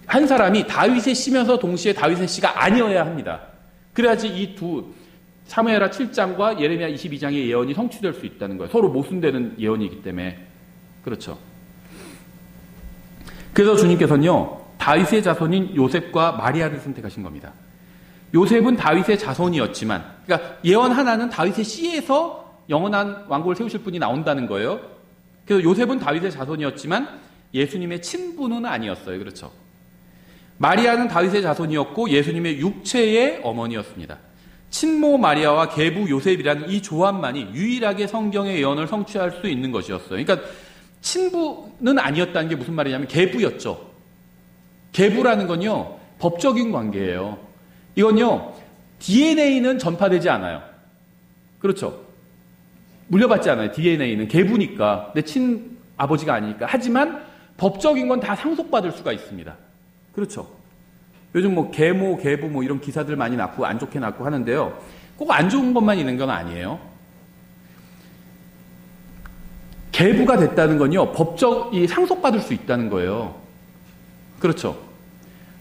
한 사람이 다윗의 씨면서 동시에 다윗의 씨가 아니어야 합니다. 그래야지 이 두 사무엘하 7장과 예레미야 22장의 예언이 성취될 수 있다는 거예요. 서로 모순되는 예언이기 때문에. 그렇죠. 그래서 주님께서는요. 다윗의 자손인 요셉과 마리아를 선택하신 겁니다. 요셉은 다윗의 자손이었지만 그러니까 예언 하나는 다윗의 씨에서 영원한 왕국을 세우실 분이 나온다는 거예요. 그래서 요셉은 다윗의 자손이었지만 예수님의 친부는 아니었어요. 그렇죠. 마리아는 다윗의 자손이었고 예수님의 육체의 어머니였습니다. 친모 마리아와 계부 요셉이라는 이 조합만이 유일하게 성경의 예언을 성취할 수 있는 것이었어요. 그러니까 친부는 아니었다는 게 무슨 말이냐면 계부였죠. 계부라는 건요. 법적인 관계예요. 이건요. DNA는 전파되지 않아요. 그렇죠. 물려받지 않아요. DNA는 계부니까 내 친아버지가 아니니까. 하지만 법적인 건 다 상속받을 수가 있습니다. 그렇죠. 요즘 뭐 계모, 계부 뭐 이런 기사들 많이 낳고 안 좋게 낳고 하는데요. 꼭 안 좋은 것만 있는 건 아니에요. 계부가 됐다는 건요. 법적이 상속받을 수 있다는 거예요. 그렇죠.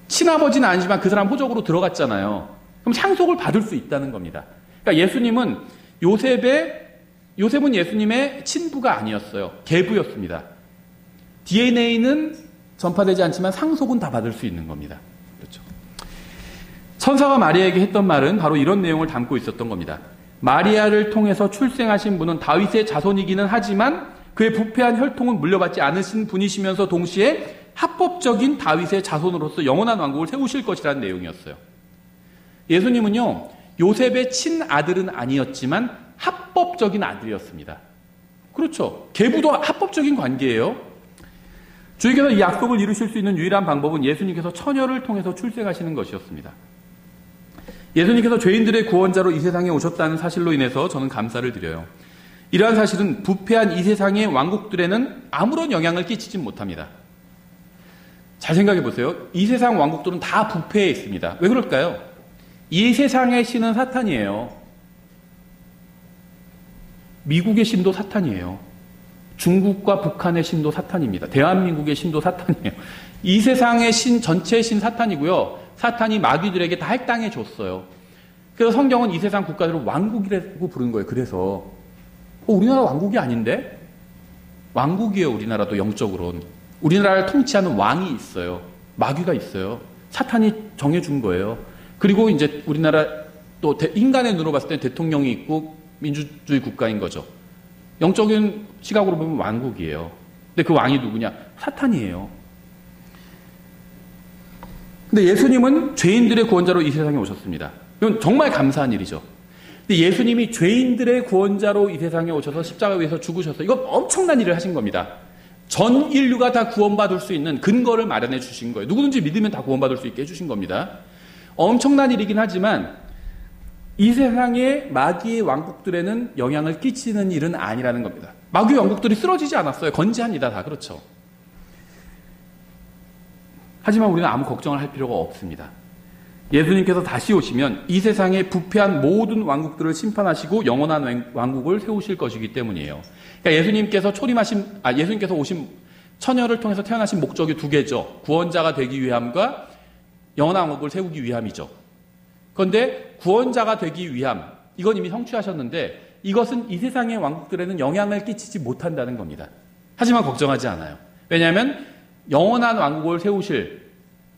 친아버지는 아니지만 그 사람 호적으로 들어갔잖아요. 그럼 상속을 받을 수 있다는 겁니다. 그러니까 요셉은 예수님의 친부가 아니었어요. 계부였습니다. DNA는 전파되지 않지만 상속은 다 받을 수 있는 겁니다. 그렇죠. 천사가 마리아에게 했던 말은 바로 이런 내용을 담고 있었던 겁니다. 마리아를 통해서 출생하신 분은 다윗의 자손이기는 하지만 그의 부패한 혈통은 물려받지 않으신 분이시면서 동시에 합법적인 다윗의 자손으로서 영원한 왕국을 세우실 것이라는 내용이었어요. 예수님은요, 요셉의 친아들은 아니었지만 합법적인 아들이었습니다. 그렇죠. 계부도 합법적인 관계예요. 주님께서 이 약속을 이루실 수 있는 유일한 방법은 예수님께서 처녀를 통해서 출생하시는 것이었습니다. 예수님께서 죄인들의 구원자로 이 세상에 오셨다는 사실로 인해서 저는 감사를 드려요. 이러한 사실은 부패한 이 세상의 왕국들에는 아무런 영향을 끼치지 못합니다. 잘 생각해 보세요. 이 세상 왕국들은 다 부패해 있습니다. 왜 그럴까요? 이 세상의 신은 사탄이에요. 미국의 신도 사탄이에요. 중국과 북한의 신도 사탄입니다. 대한민국의 신도 사탄이에요. 이 세상의 신, 전체의 신 사탄이고요. 사탄이 마귀들에게 다 할당해 줬어요. 그래서 성경은 이 세상 국가들을 왕국이라고 부르는 거예요. 그래서 우리나라 왕국이 아닌데? 왕국이에요. 우리나라도 영적으로는. 우리나라를 통치하는 왕이 있어요. 마귀가 있어요. 사탄이 정해준 거예요. 그리고 이제 우리나라 또 인간의 눈으로 봤을 때 대통령이 있고 민주주의 국가인 거죠. 영적인 시각으로 보면 왕국이에요. 근데 그 왕이 누구냐? 사탄이에요. 근데 예수님은 죄인들의 구원자로 이 세상에 오셨습니다. 이건 정말 감사한 일이죠. 근데 예수님이 죄인들의 구원자로 이 세상에 오셔서 십자가 위에서 죽으셔서 이건 엄청난 일을 하신 겁니다. 전 인류가 다 구원받을 수 있는 근거를 마련해 주신 거예요. 누구든지 믿으면 다 구원받을 수 있게 해주신 겁니다. 엄청난 일이긴 하지만 이 세상의 마귀의 왕국들에는 영향을 끼치는 일은 아니라는 겁니다. 마귀의 왕국들이 쓰러지지 않았어요. 건재합니다. 다 그렇죠. 하지만 우리는 아무 걱정을 할 필요가 없습니다. 예수님께서 다시 오시면 이 세상의 부패한 모든 왕국들을 심판하시고 영원한 왕국을 세우실 것이기 때문이에요. 그러니까 예수님께서 오신 처녀를 통해서 태어나신 목적이 두 개죠. 구원자가 되기 위함과 영원한 왕국을 세우기 위함이죠. 그런데 구원자가 되기 위함, 이건 이미 성취하셨는데 이것은 이 세상의 왕국들에는 영향을 끼치지 못한다는 겁니다. 하지만 걱정하지 않아요. 왜냐하면 영원한 왕국을 세우실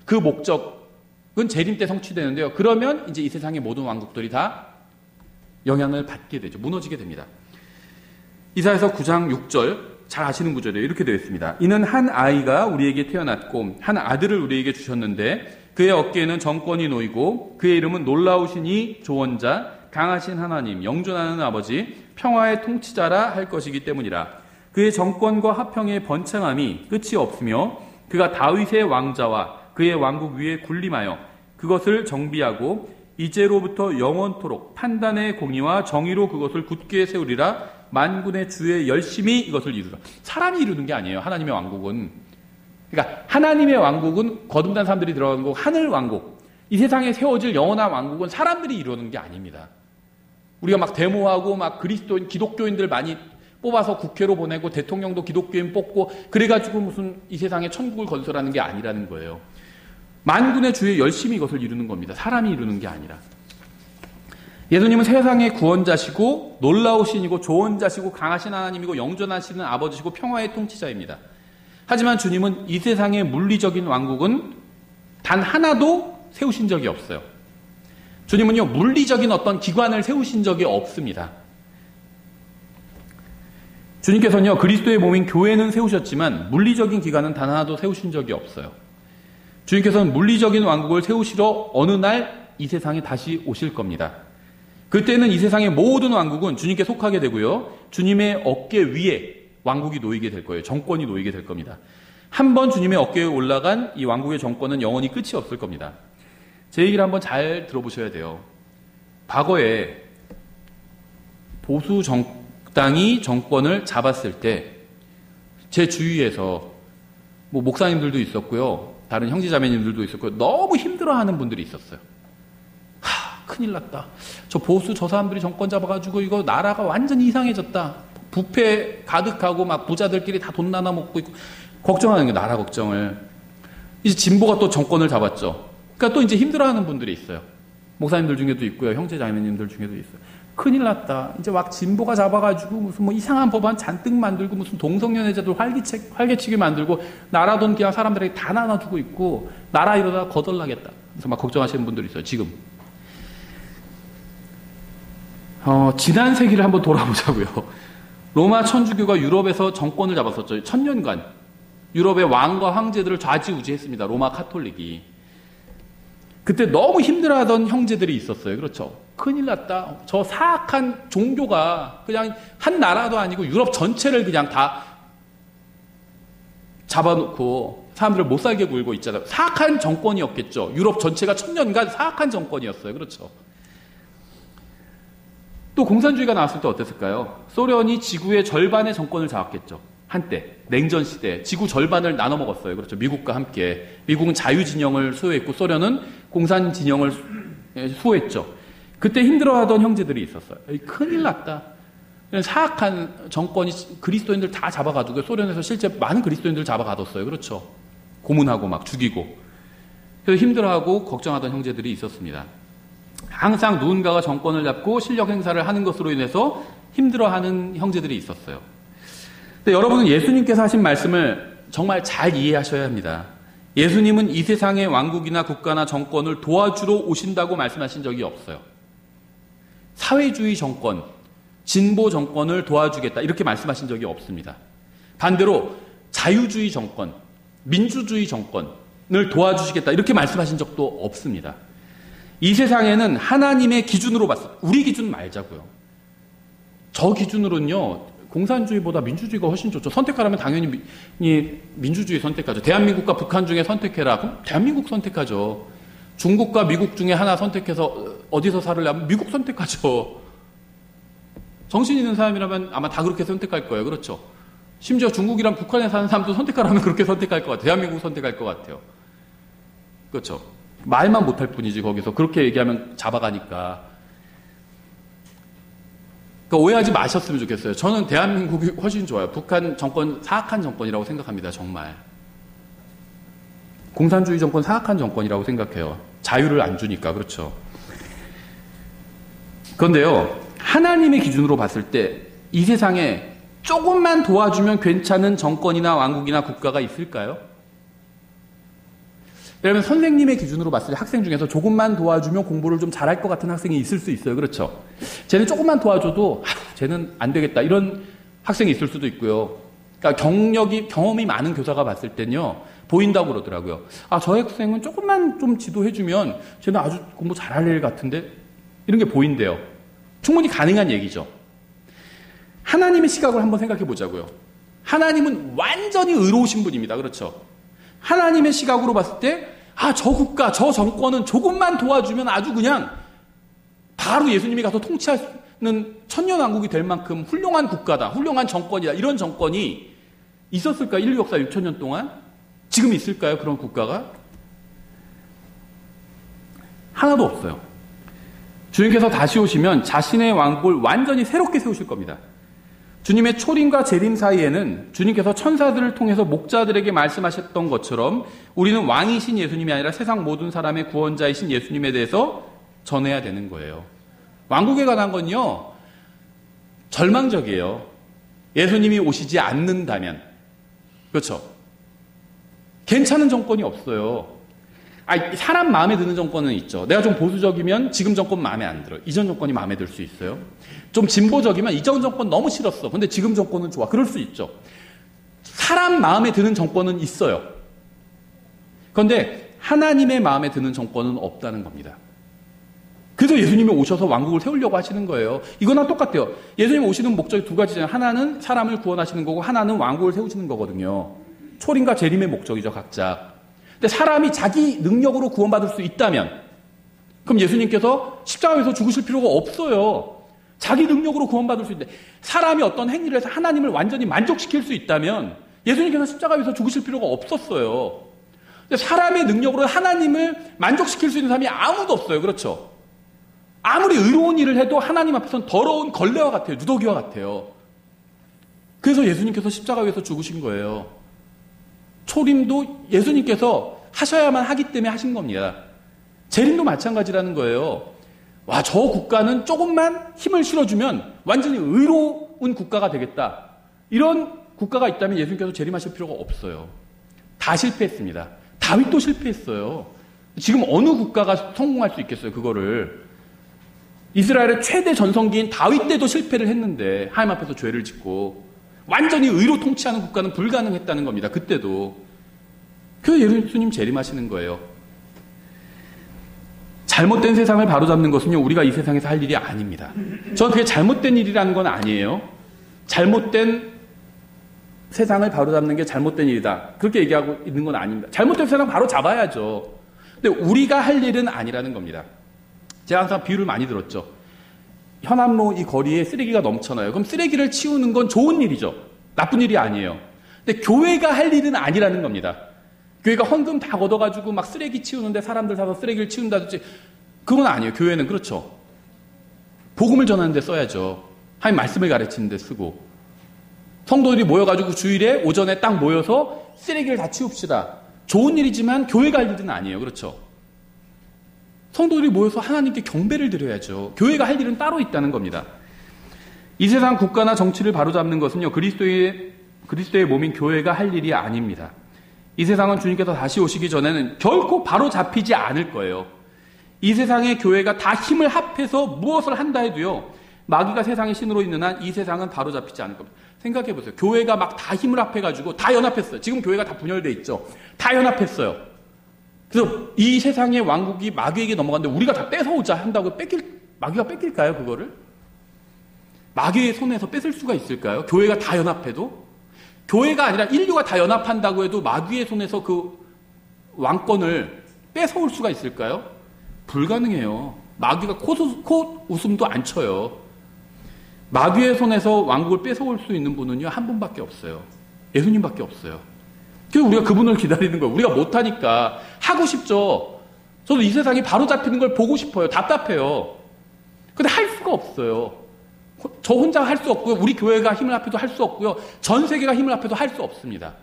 그 목적은 재림 때 성취되는데요. 그러면 이제 이 세상의 모든 왕국들이 다 영향을 받게 되죠. 무너지게 됩니다. 이사야서 9장 6절 잘 아시는 구절이에요. 이렇게 되어 있습니다. 이는 한 아이가 우리에게 태어났고 한 아들을 우리에게 주셨는데 그의 어깨에는 정권이 놓이고 그의 이름은 놀라우시니 조언자 강하신 하나님 영존하는 아버지 평화의 통치자라 할 것이기 때문이라. 그의 정권과 화평의 번창함이 끝이 없으며 그가 다윗의 왕자와 그의 왕국 위에 군림하여 그것을 정비하고 이제로부터 영원토록 판단의 공의와 정의로 그것을 굳게 세우리라. 만군의 주의 열심히 이것을 이루라. 사람이 이루는 게 아니에요. 하나님의 왕국은. 그러니까 하나님의 왕국은 거듭난 사람들이 들어가는 거고 하늘 왕국, 이 세상에 세워질 영원한 왕국은 사람들이 이루는 게 아닙니다. 우리가 막 데모하고 막 그리스도인, 기독교인들 많이 뽑아서 국회로 보내고 대통령도 기독교인 뽑고 그래가지고 무슨 이 세상에 천국을 건설하는 게 아니라는 거예요. 만군의 주의 열심히 이것을 이루는 겁니다. 사람이 이루는 게 아니라. 예수님은 세상의 구원자시고 놀라우신이고 조언자시고 강하신 하나님이고 영존하시는 아버지시고 평화의 통치자입니다. 하지만 주님은 이 세상의 물리적인 왕국은 단 하나도 세우신 적이 없어요. 주님은요, 물리적인 어떤 기관을 세우신 적이 없습니다. 주님께서는요, 그리스도의 몸인 교회는 세우셨지만 물리적인 기관은 단 하나도 세우신 적이 없어요. 주님께서는 물리적인 왕국을 세우시러 어느 날 이 세상에 다시 오실 겁니다. 그때는 이 세상의 모든 왕국은 주님께 속하게 되고요. 주님의 어깨 위에 왕국이 놓이게 될 거예요. 정권이 놓이게 될 겁니다. 한 번 주님의 어깨에 올라간 이 왕국의 정권은 영원히 끝이 없을 겁니다. 제 얘기를 한번 잘 들어보셔야 돼요. 과거에 보수 정당이 정권을 잡았을 때 제 주위에서 뭐 목사님들도 있었고요. 다른 형제자매님들도 있었고요. 너무 힘들어하는 분들이 있었어요. 큰일 났다. 저 보수 저 사람들이 정권 잡아가지고 이거 나라가 완전히 이상해졌다. 부패 가득하고 막 부자들끼리 다 돈 나눠 먹고 있고 걱정하는 게 나라 걱정을. 이제 진보가 또 정권을 잡았죠. 그러니까 또 이제 힘들어하는 분들이 있어요. 목사님들 중에도 있고요. 형제자매님들 중에도 있어요. 큰일 났다. 이제 막 진보가 잡아가지고 무슨 뭐 이상한 법안 잔뜩 만들고 무슨 동성연애자들 활개치게 만들고 나라 돈 그냥 사람들에게 다 나눠주고 있고 나라 이러다가 거덜나겠다. 그래서 막 걱정하시는 분들이 있어요. 지금. 지난 세기를 한번 돌아보자고요. 로마 천주교가 유럽에서 정권을 잡았었죠. 1000년간. 유럽의 왕과 황제들을 좌지우지했습니다. 로마 카톨릭이. 그때 너무 힘들어하던 형제들이 있었어요. 그렇죠. 큰일 났다. 저 사악한 종교가 그냥 한 나라도 아니고 유럽 전체를 그냥 다 잡아놓고 사람들을 못살게 굴고 있잖아요. 사악한 정권이었겠죠. 유럽 전체가 1000년간 사악한 정권이었어요. 그렇죠. 또 공산주의가 나왔을 때 어땠을까요? 소련이 지구의 절반의 정권을 잡았겠죠. 한때 냉전 시대 지구 절반을 나눠 먹었어요. 그렇죠. 미국과 함께. 미국은 자유 진영을 수호했고 소련은 공산 진영을 수호했죠. 그때 힘들어하던 형제들이 있었어요. 큰일 났다. 사악한 정권이 그리스도인들 다 잡아가지고 소련에서 실제 많은 그리스도인들 잡아가뒀어요. 그렇죠. 고문하고 막 죽이고. 그래서 힘들어하고 걱정하던 형제들이 있었습니다. 항상 누군가가 정권을 잡고 실력 행사를 하는 것으로 인해서 힘들어하는 형제들이 있었어요. 근데 여러분은 예수님께서 하신 말씀을 정말 잘 이해하셔야 합니다. 예수님은 이 세상의 왕국이나 국가나 정권을 도와주러 오신다고 말씀하신 적이 없어요. 사회주의 정권, 진보 정권을 도와주겠다 이렇게 말씀하신 적이 없습니다. 반대로 자유주의 정권, 민주주의 정권을 도와주시겠다 이렇게 말씀하신 적도 없습니다. 이 세상에는 하나님의 기준으로 봤을 때 우리 기준 말자고요. 저 기준으로는요. 공산주의보다 민주주의가 훨씬 좋죠. 선택하라면 당연히 민주주의 선택하죠. 대한민국과 북한 중에 선택해라. 그럼 대한민국 선택하죠. 중국과 미국 중에 하나 선택해서 어디서 살으려면 미국 선택하죠. 정신 있는 사람이라면 아마 다 그렇게 선택할 거예요. 그렇죠. 심지어 중국이랑 북한에 사는 사람도 선택하라면 그렇게 선택할 것 같아요. 대한민국 선택할 것 같아요. 그렇죠. 말만 못할 뿐이지 거기서 그렇게 얘기하면 잡아가니까. 그러니까 오해하지 마셨으면 좋겠어요. 저는 대한민국이 훨씬 좋아요. 북한 정권 사악한 정권이라고 생각합니다. 정말. 공산주의 정권 사악한 정권이라고 생각해요. 자유를 안 주니까. 그렇죠. 그런데요. 하나님의 기준으로 봤을 때 이 세상에 조금만 도와주면 괜찮은 정권이나 왕국이나 국가가 있을까요? 여러분 선생님의 기준으로 봤을 때 학생 중에서 조금만 도와주면 공부를 좀 잘할 것 같은 학생이 있을 수 있어요. 그렇죠? 쟤는 조금만 도와줘도 쟤는 안 되겠다 이런 학생이 있을 수도 있고요. 그러니까 경험이 많은 교사가 봤을 땐요. 보인다고 그러더라고요. 저 학생은 조금만 좀 지도해주면 쟤는 아주 공부 잘할 일 같은데 이런 게 보인대요. 충분히 가능한 얘기죠. 하나님의 시각을 한번 생각해 보자고요. 하나님은 완전히 의로우신 분입니다. 그렇죠? 하나님의 시각으로 봤을 때, 저 국가, 저 정권은 조금만 도와주면 아주 그냥 바로 예수님이 가서 통치하는 천년왕국이 될 만큼 훌륭한 국가다, 훌륭한 정권이다. 이런 정권이 있었을까요? 인류 역사 6,000년 동안? 지금 있을까요? 그런 국가가? 하나도 없어요. 주님께서 다시 오시면 자신의 왕국을 완전히 새롭게 세우실 겁니다. 주님의 초림과 재림 사이에는 주님께서 천사들을 통해서 목자들에게 말씀하셨던 것처럼 우리는 왕이신 예수님이 아니라 세상 모든 사람의 구원자이신 예수님에 대해서 전해야 되는 거예요. 왕국에 관한 건요. 절망적이에요. 예수님이 오시지 않는다면. 그렇죠? 괜찮은 정권이 없어요. 사람 마음에 드는 정권은 있죠. 내가 좀 보수적이면 지금 정권 마음에 안 들어. 이전 정권이 마음에 들 수 있어요. 좀 진보적이면 이전 정권 너무 싫었어. 근데 지금 정권은 좋아. 그럴 수 있죠. 사람 마음에 드는 정권은 있어요. 그런데 하나님의 마음에 드는 정권은 없다는 겁니다. 그래서 예수님이 오셔서 왕국을 세우려고 하시는 거예요. 이거랑 똑같아요. 예수님 오시는 목적이 두 가지잖아요. 하나는 사람을 구원하시는 거고 하나는 왕국을 세우시는 거거든요. 초림과 재림의 목적이죠. 각자. 근데 사람이 자기 능력으로 구원받을 수 있다면 그럼 예수님께서 십자가에서 죽으실 필요가 없어요. 자기 능력으로 구원받을 수 있는데 사람이 어떤 행위를 해서 하나님을 완전히 만족시킬 수 있다면 예수님께서 십자가에서 죽으실 필요가 없었어요. 근데 사람의 능력으로 하나님을 만족시킬 수 있는 사람이 아무도 없어요. 그렇죠? 아무리 의로운 일을 해도 하나님 앞에서는 더러운 걸레와 같아요. 누더기와 같아요. 그래서 예수님께서 십자가에서 죽으신 거예요. 초림도 예수님께서 하셔야만 하기 때문에 하신 겁니다. 재림도 마찬가지라는 거예요. 저 국가는 조금만 힘을 실어주면 완전히 의로운 국가가 되겠다. 이런 국가가 있다면 예수님께서 재림하실 필요가 없어요. 다 실패했습니다. 다윗도 실패했어요. 지금 어느 국가가 성공할 수 있겠어요, 그거를. 이스라엘의 최대 전성기인 다윗 때도 실패를 했는데 하나님 앞에서 죄를 짓고 완전히 의로 통치하는 국가는 불가능했다는 겁니다. 그때도. 그래서 예수님 재림하시는 거예요. 잘못된 세상을 바로잡는 것은요. 우리가 이 세상에서 할 일이 아닙니다. 저는 그게 잘못된 일이라는 건 아니에요. 잘못된 세상을 바로잡는 게 잘못된 일이다. 그렇게 얘기하고 있는 건 아닙니다. 잘못된 세상 바로 잡아야죠. 근데 우리가 할 일은 아니라는 겁니다. 제가 항상 비유를 많이 들었죠. 현암로 이 거리에 쓰레기가 넘쳐나요. 그럼 쓰레기를 치우는 건 좋은 일이죠. 나쁜 일이 아니에요. 근데 교회가 할 일은 아니라는 겁니다. 교회가 헌금 다 걷어가지고 막 쓰레기 치우는데 사람들 사서 쓰레기를 치운다든지 그건 아니에요. 교회는 그렇죠. 복음을 전하는 데 써야죠. 하나님 말씀을 가르치는 데 쓰고 성도들이 모여가지고 주일에 오전에 딱 모여서 쓰레기를 다 치웁시다. 좋은 일이지만 교회가 할 일은 아니에요. 그렇죠. 성도들이 모여서 하나님께 경배를 드려야죠. 교회가 할 일은 따로 있다는 겁니다. 이 세상 국가나 정치를 바로잡는 것은요, 그리스도의 몸인 교회가 할 일이 아닙니다. 이 세상은 주님께서 다시 오시기 전에는 결코 바로잡히지 않을 거예요. 이 세상의 교회가 다 힘을 합해서 무엇을 한다 해도요, 마귀가 세상의 신으로 있는 한 이 세상은 바로잡히지 않을 겁니다. 생각해 보세요. 교회가 막 다 힘을 합해가지고 다 연합했어요. 지금 교회가 다 분열돼 있죠. 다 연합했어요. 그래서 이 세상의 왕국이 마귀에게 넘어갔는데 우리가 다 뺏어오자 한다고 마귀가 뺏길까요, 그거를? 마귀의 손에서 뺏을 수가 있을까요? 교회가 다 연합해도? 교회가 아니라 인류가 다 연합한다고 해도 마귀의 손에서 그 왕권을 뺏어올 수가 있을까요? 불가능해요. 마귀가 코 웃음도 안 쳐요. 마귀의 손에서 왕국을 뺏어올 수 있는 분은요, 한 분밖에 없어요. 예수님밖에 없어요. 그래서 우리가 그분을 기다리는 거예요. 우리가 못하니까 하고 싶죠. 저도 이 세상이 바로 잡히는 걸 보고 싶어요. 답답해요. 근데 할 수가 없어요. 저 혼자 할 수 없고요. 우리 교회가 힘을 합해도 할 수 없고요. 전 세계가 힘을 합해도 할 수 없습니다.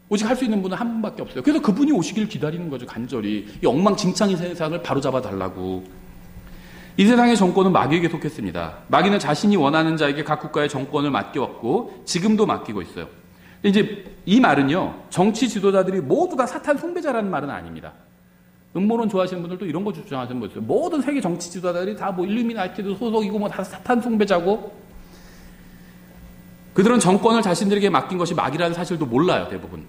오직 할 수 있는 분은 한 분밖에 없어요. 그래서 그분이 오시길 기다리는 거죠. 간절히. 이 엉망진창인 세상을 바로잡아 달라고. 이 세상의 정권은 마귀에게 속했습니다. 마귀는 자신이 원하는 자에게 각 국가의 정권을 맡겨왔고 지금도 맡기고 있어요. 이제 이 말은요, 정치 지도자들이 모두 다 사탄 숭배자라는 말은 아닙니다. 음모론 좋아하시는 분들도 이런 거 주장하시는 분 있어요. 모든 세계 정치 지도자들이 다 뭐 일루미나티도 소속이고 뭐 다 사탄 숭배자고, 그들은 정권을 자신들에게 맡긴 것이 마귀라는 사실도 몰라요. 대부분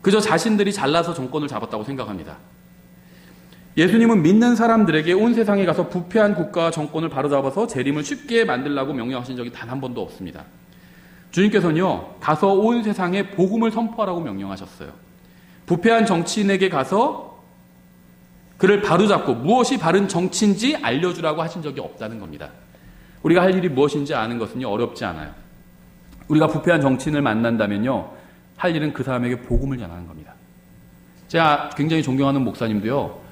그저 자신들이 잘나서 정권을 잡았다고 생각합니다. 예수님은 믿는 사람들에게 온 세상에 가서 부패한 국가와 정권을 바로잡아서 재림을 쉽게 만들라고 명령하신 적이 단 한 번도 없습니다. 주님께서는요, 가서 온 세상에 복음을 선포하라고 명령하셨어요. 부패한 정치인에게 가서 그를 바로잡고 무엇이 바른 정치인지 알려주라고 하신 적이 없다는 겁니다. 우리가 할 일이 무엇인지 아는 것은요, 어렵지 않아요. 우리가 부패한 정치인을 만난다면요, 할 일은 그 사람에게 복음을 전하는 겁니다. 제가 굉장히 존경하는 목사님도요,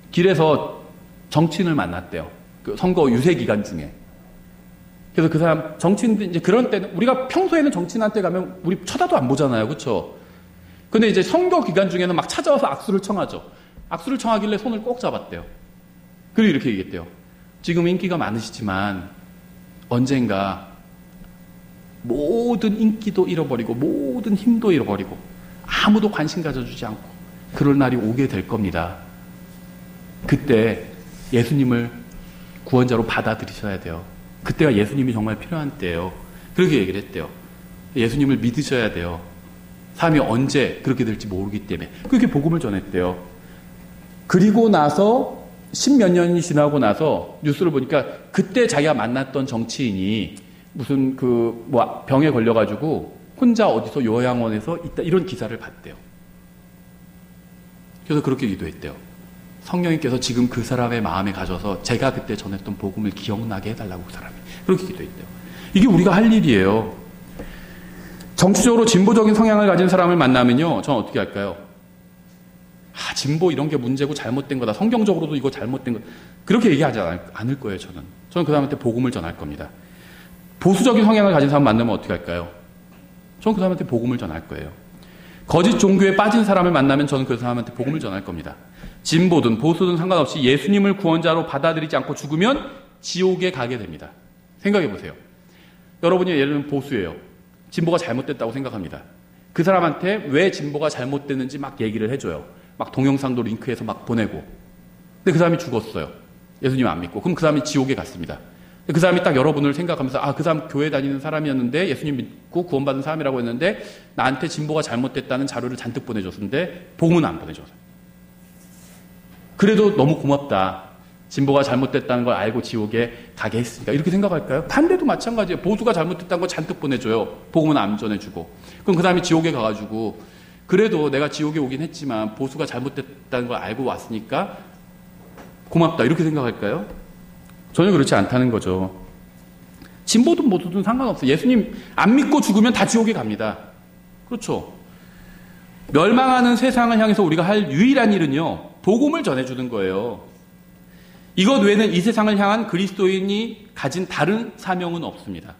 길에서 정치인을 만났대요. 그 선거 유세 기간 중에. 그래서 그 사람, 정치인들, 이제 그런 때는, 우리가 평소에는 정치인한테 가면 우리 쳐다도 안 보잖아요. 그쵸? 근데 이제 선거 기간 중에는 막 찾아와서 악수를 청하죠. 악수를 청하길래 손을 꼭 잡았대요. 그리고 이렇게 얘기했대요. 지금 인기가 많으시지만 언젠가 모든 인기도 잃어버리고 모든 힘도 잃어버리고 아무도 관심 가져주지 않고 그럴 날이 오게 될 겁니다. 그때 예수님을 구원자로 받아들이셔야 돼요. 그때가 예수님이 정말 필요한 때예요. 그렇게 얘기를 했대요. 예수님을 믿으셔야 돼요. 삶이 언제 그렇게 될지 모르기 때문에. 그렇게 복음을 전했대요. 그리고 나서 10몇 년이 지나고 나서 뉴스를 보니까 그때 자기가 만났던 정치인이 무슨 병에 걸려가지고 혼자 어디서 요양원에서 있다, 이런 기사를 봤대요. 그래서 그렇게 기도했대요. 성령님께서 지금 그 사람의 마음에 가셔서 제가 그때 전했던 복음을 기억나게 해달라고, 그 사람이 그렇게 기도했대요. 이게 우리가 할 일이에요. 정치적으로 진보적인 성향을 가진 사람을 만나면요, 저는 어떻게 할까요? 진보 이런 게 문제고 잘못된 거다, 성경적으로도 이거 잘못된 거, 그렇게 얘기하지 않을 거예요. 저는 그 사람한테 복음을 전할 겁니다. 보수적인 성향을 가진 사람 만나면 어떻게 할까요? 저는 그 사람한테 복음을 전할 거예요. 거짓 종교에 빠진 사람을 만나면 저는 그 사람한테 복음을 전할 겁니다. 진보든 보수든 상관없이 예수님을 구원자로 받아들이지 않고 죽으면 지옥에 가게 됩니다. 생각해 보세요. 여러분이 예를 들면 보수예요. 진보가 잘못됐다고 생각합니다. 그 사람한테 왜 진보가 잘못됐는지 막 얘기를 해줘요. 막 동영상도 링크해서 막 보내고. 근데 그 사람이 죽었어요. 예수님 안 믿고. 그럼 그 사람이 지옥에 갔습니다. 그 사람이 딱 여러분을 생각하면서 그 사람 교회 다니는 사람이었는데 예수님 믿고 구원받은 사람이라고 했는데 나한테 진보가 잘못됐다는 자료를 잔뜩 보내줬는데 복음은 안 보내줘서. 그래도 너무 고맙다. 진보가 잘못됐다는 걸 알고 지옥에 가게 했으니까. 이렇게 생각할까요? 반대도 마찬가지예요. 보수가 잘못됐다는 걸 잔뜩 보내줘요. 복음은 안 전해주고. 그럼 그 사람이 지옥에 가가지고 그래도 내가 지옥에 오긴 했지만 보수가 잘못됐다는 걸 알고 왔으니까 고맙다. 이렇게 생각할까요? 전혀 그렇지 않다는 거죠. 진보든 모두든 상관없어요. 예수님 안 믿고 죽으면 다 지옥에 갑니다. 그렇죠. 멸망하는 세상을 향해서 우리가 할 유일한 일은요, 복음을 전해주는 거예요. 이것 외에는 이 세상을 향한 그리스도인이 가진 다른 사명은 없습니다.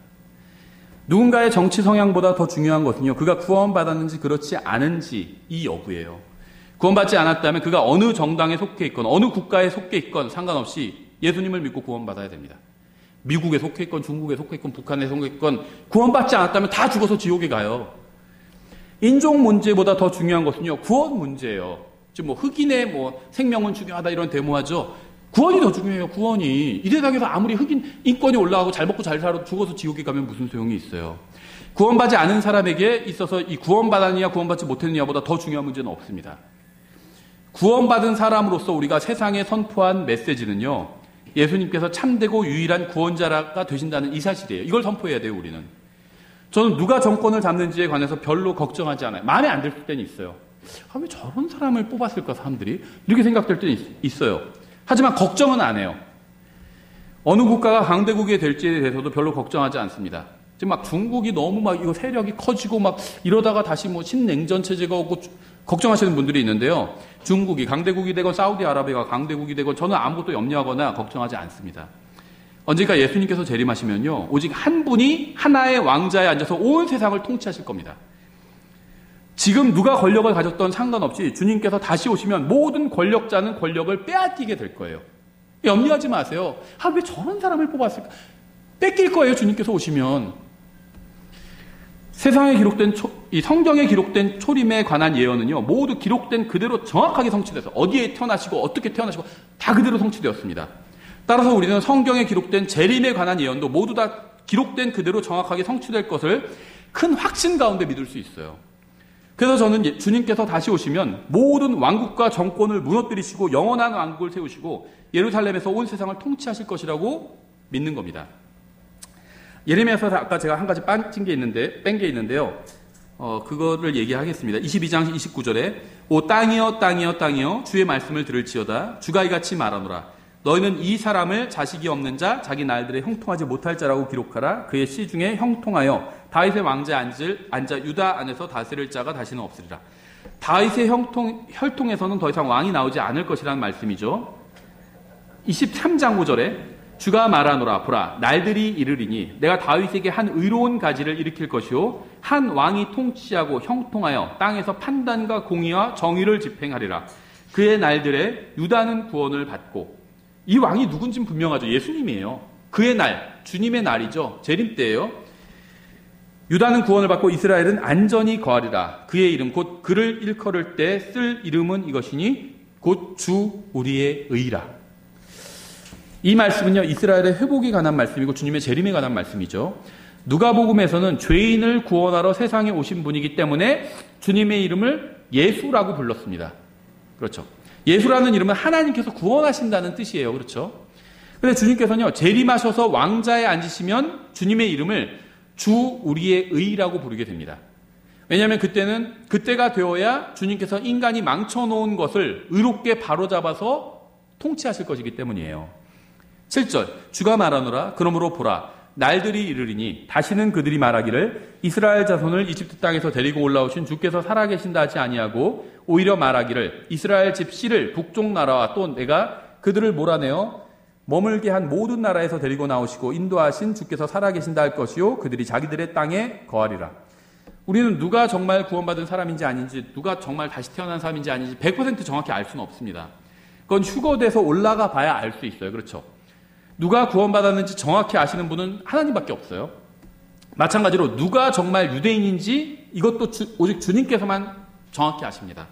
누군가의 정치 성향보다 더 중요한 것은요, 그가 구원받았는지 그렇지 않은지 이 여부예요. 구원받지 않았다면 그가 어느 정당에 속해 있건 어느 국가에 속해 있건 상관없이 예수님을 믿고 구원받아야 됩니다. 미국에 속해 있건 중국에 속해 있건 북한에 속해 있건 구원받지 않았다면 다 죽어서 지옥에 가요. 인종 문제보다 더 중요한 것은요, 구원 문제예요. 지금 흑인의 생명은 중요하다 이런 데모하죠. 구원이 더 중요해요. 구원이. 이 세상에서 아무리 흑인 인권이 올라가고 잘 먹고 잘 살아도 죽어서 지옥에 가면 무슨 소용이 있어요. 구원받지 않은 사람에게 있어서 이 구원받았느냐 구원받지 못했느냐보다 더 중요한 문제는 없습니다. 구원받은 사람으로서 우리가 세상에 선포한 메시지는요, 예수님께서 참되고 유일한 구원자가 되신다는 이 사실이에요. 이걸 선포해야 돼요, 우리는. 저는 누가 정권을 잡는지에 관해서 별로 걱정하지 않아요. 마음에 안 들 때는 있어요. 왜 저런 사람을 뽑았을까, 사람들이? 이렇게 생각될 때는 있어요. 하지만 걱정은 안 해요. 어느 국가가 강대국이 될지에 대해서도 별로 걱정하지 않습니다. 지금 중국이 너무 이거 세력이 커지고 이러다가 다시 신냉전 체제가 오고 걱정하시는 분들이 있는데요. 중국이 강대국이 되건 사우디아라비아가 강대국이 되건 저는 아무것도 염려하거나 걱정하지 않습니다. 언젠가 예수님께서 재림하시면요, 오직 한 분이 하나의 왕자에 앉아서 온 세상을 통치하실 겁니다. 지금 누가 권력을 가졌던 상관없이 주님께서 다시 오시면 모든 권력자는 권력을 빼앗기게 될 거예요. 염려하지 마세요. 왜 저런 사람을 뽑았을까? 뺏길 거예요, 주님께서 오시면. 세상에 기록된 이 성경에 기록된 초림에 관한 예언은요, 모두 기록된 그대로 정확하게 성취돼서 어디에 태어나시고 어떻게 태어나시고 다 그대로 성취되었습니다. 따라서 우리는 성경에 기록된 재림에 관한 예언도 모두 다 기록된 그대로 정확하게 성취될 것을 큰 확신 가운데 믿을 수 있어요. 그래서 저는 주님께서 다시 오시면 모든 왕국과 정권을 무너뜨리시고 영원한 왕국을 세우시고 예루살렘에서 온 세상을 통치하실 것이라고 믿는 겁니다. 예레미야서 아까 제가 한 가지 뺀 게 있는데요. 그거를 얘기하겠습니다. 22장 29절에 오 땅이여 땅이여 땅이여 주의 말씀을 들을지어다 주가 이같이 말하노라 너희는 이 사람을 자식이 없는 자 자기 날들에 형통하지 못할 자라고 기록하라. 그의 씨 중에 형통하여 다윗의 왕자에 앉아 유다 안에서 다스릴 자가 다시는 없으리라. 다윗의 혈통에서는 더 이상 왕이 나오지 않을 것이라는 말씀이죠. 23장 5절에 주가 말하노라 보라 날들이 이르리니 내가 다윗에게 한 의로운 가지를 일으킬 것이요 한 왕이 통치하고 형통하여 땅에서 판단과 공의와 정의를 집행하리라. 그의 날들에 유다는 구원을 받고 이 왕이 누군지는 분명하죠. 예수님이에요. 그의 날, 주님의 날이죠. 재림 때예요. 유다는 구원을 받고 이스라엘은 안전히 거하리라. 그의 이름 곧 그를 일컬을 때 쓸 이름은 이것이니 곧 주 우리의 의라. 이 말씀은요, 이스라엘의 회복에 관한 말씀이고 주님의 재림에 관한 말씀이죠. 누가복음에서는 죄인을 구원하러 세상에 오신 분이기 때문에 주님의 이름을 예수라고 불렀습니다. 그렇죠. 예수라는 이름은 하나님께서 구원하신다는 뜻이에요. 그렇죠. 그런데 주님께서는요, 재림하셔서 왕자에 앉으시면 주님의 이름을 주 우리의 의라고 부르게 됩니다. 왜냐하면 그때가 되어야 주님께서 인간이 망쳐놓은 것을 의롭게 바로잡아서 통치하실 것이기 때문이에요. 7절 주가 말하노라 그러므로 보라 날들이 이르리니 다시는 그들이 말하기를 이스라엘 자손을 이집트 땅에서 데리고 올라오신 주께서 살아계신다 하지 아니하고 오히려 말하기를 이스라엘 집 씨를 북쪽 나라와 또 내가 그들을 몰아내어 머물게 한 모든 나라에서 데리고 나오시고 인도하신 주께서 살아계신다 할 것이요 그들이 자기들의 땅에 거하리라. 우리는 누가 정말 구원받은 사람인지 아닌지 누가 정말 다시 태어난 사람인지 아닌지 100% 정확히 알 수는 없습니다. 그건 휴거돼서 올라가 봐야 알 수 있어요. 그렇죠. 누가 구원받았는지 정확히 아시는 분은 하나님밖에 없어요. 마찬가지로 누가 정말 유대인인지 이것도 오직 주님께서만 정확히 아십니다.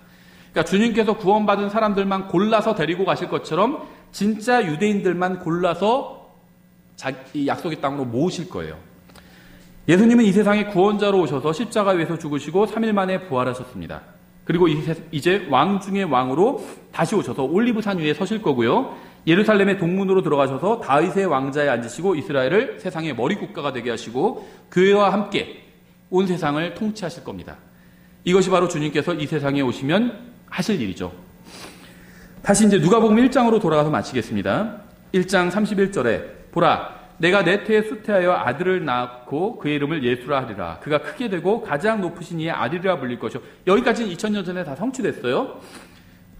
그러니까 주님께서 구원받은 사람들만 골라서 데리고 가실 것처럼 진짜 유대인들만 골라서 이 약속의 땅으로 모으실 거예요. 예수님은 이 세상에 구원자로 오셔서 십자가 위에서 죽으시고 3일 만에 부활하셨습니다. 그리고 이제 왕 중의 왕으로 다시 오셔서 올리브산 위에 서실 거고요. 예루살렘의 동문으로 들어가셔서 다윗의 왕자에 앉으시고 이스라엘을 세상의 머리 국가가 되게 하시고 교회와 함께 온 세상을 통치하실 겁니다. 이것이 바로 주님께서 이 세상에 오시면 하실 일이죠. 다시 이제 누가복음 1장으로 돌아가서 마치겠습니다. 1장 31절에 보라 내가 내 태에 수태하여 아들을 낳고 그의 이름을 예수라 하리라. 그가 크게 되고 가장 높으신 이의 아들이라 불릴 것이요. 여기까지는 2000년 전에 다 성취됐어요.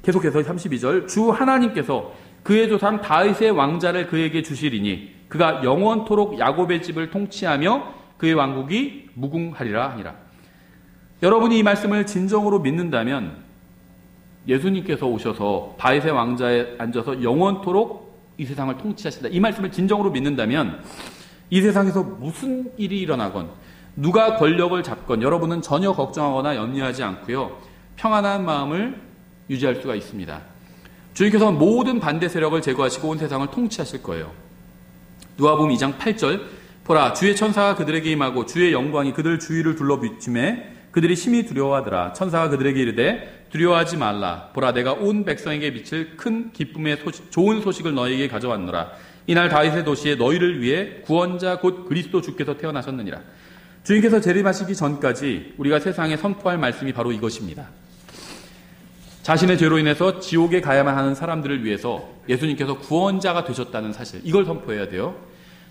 계속해서 32절 주 하나님께서 그의 조상 다윗의 왕자를 그에게 주시리니 그가 영원토록 야곱의 집을 통치하며 그의 왕국이 무궁하리라 하니라. 여러분이 이 말씀을 진정으로 믿는다면 예수님께서 오셔서 다윗의 왕자에 앉아서 영원토록 이 세상을 통치하신다. 이 말씀을 진정으로 믿는다면 이 세상에서 무슨 일이 일어나건 누가 권력을 잡건 여러분은 전혀 걱정하거나 염려하지 않고요. 평안한 마음을 유지할 수가 있습니다. 주님께서는 모든 반대 세력을 제거하시고 온 세상을 통치하실 거예요. 누가복음 2장 8절 보라 주의 천사가 그들에게 임하고 주의 영광이 그들 주위를 둘러 비추매 그들이 심히 두려워하더라. 천사가 그들에게 이르되 두려워하지 말라. 보라 내가 온 백성에게 미칠 큰 기쁨의 좋은 소식을 너희에게 가져왔노라. 이날 다윗의 도시에 너희를 위해 구원자 곧 그리스도 주께서 태어나셨느니라. 주님께서 재림하시기 전까지 우리가 세상에 선포할 말씀이 바로 이것입니다. 자신의 죄로 인해서 지옥에 가야만 하는 사람들을 위해서 예수님께서 구원자가 되셨다는 사실, 이걸 선포해야 돼요.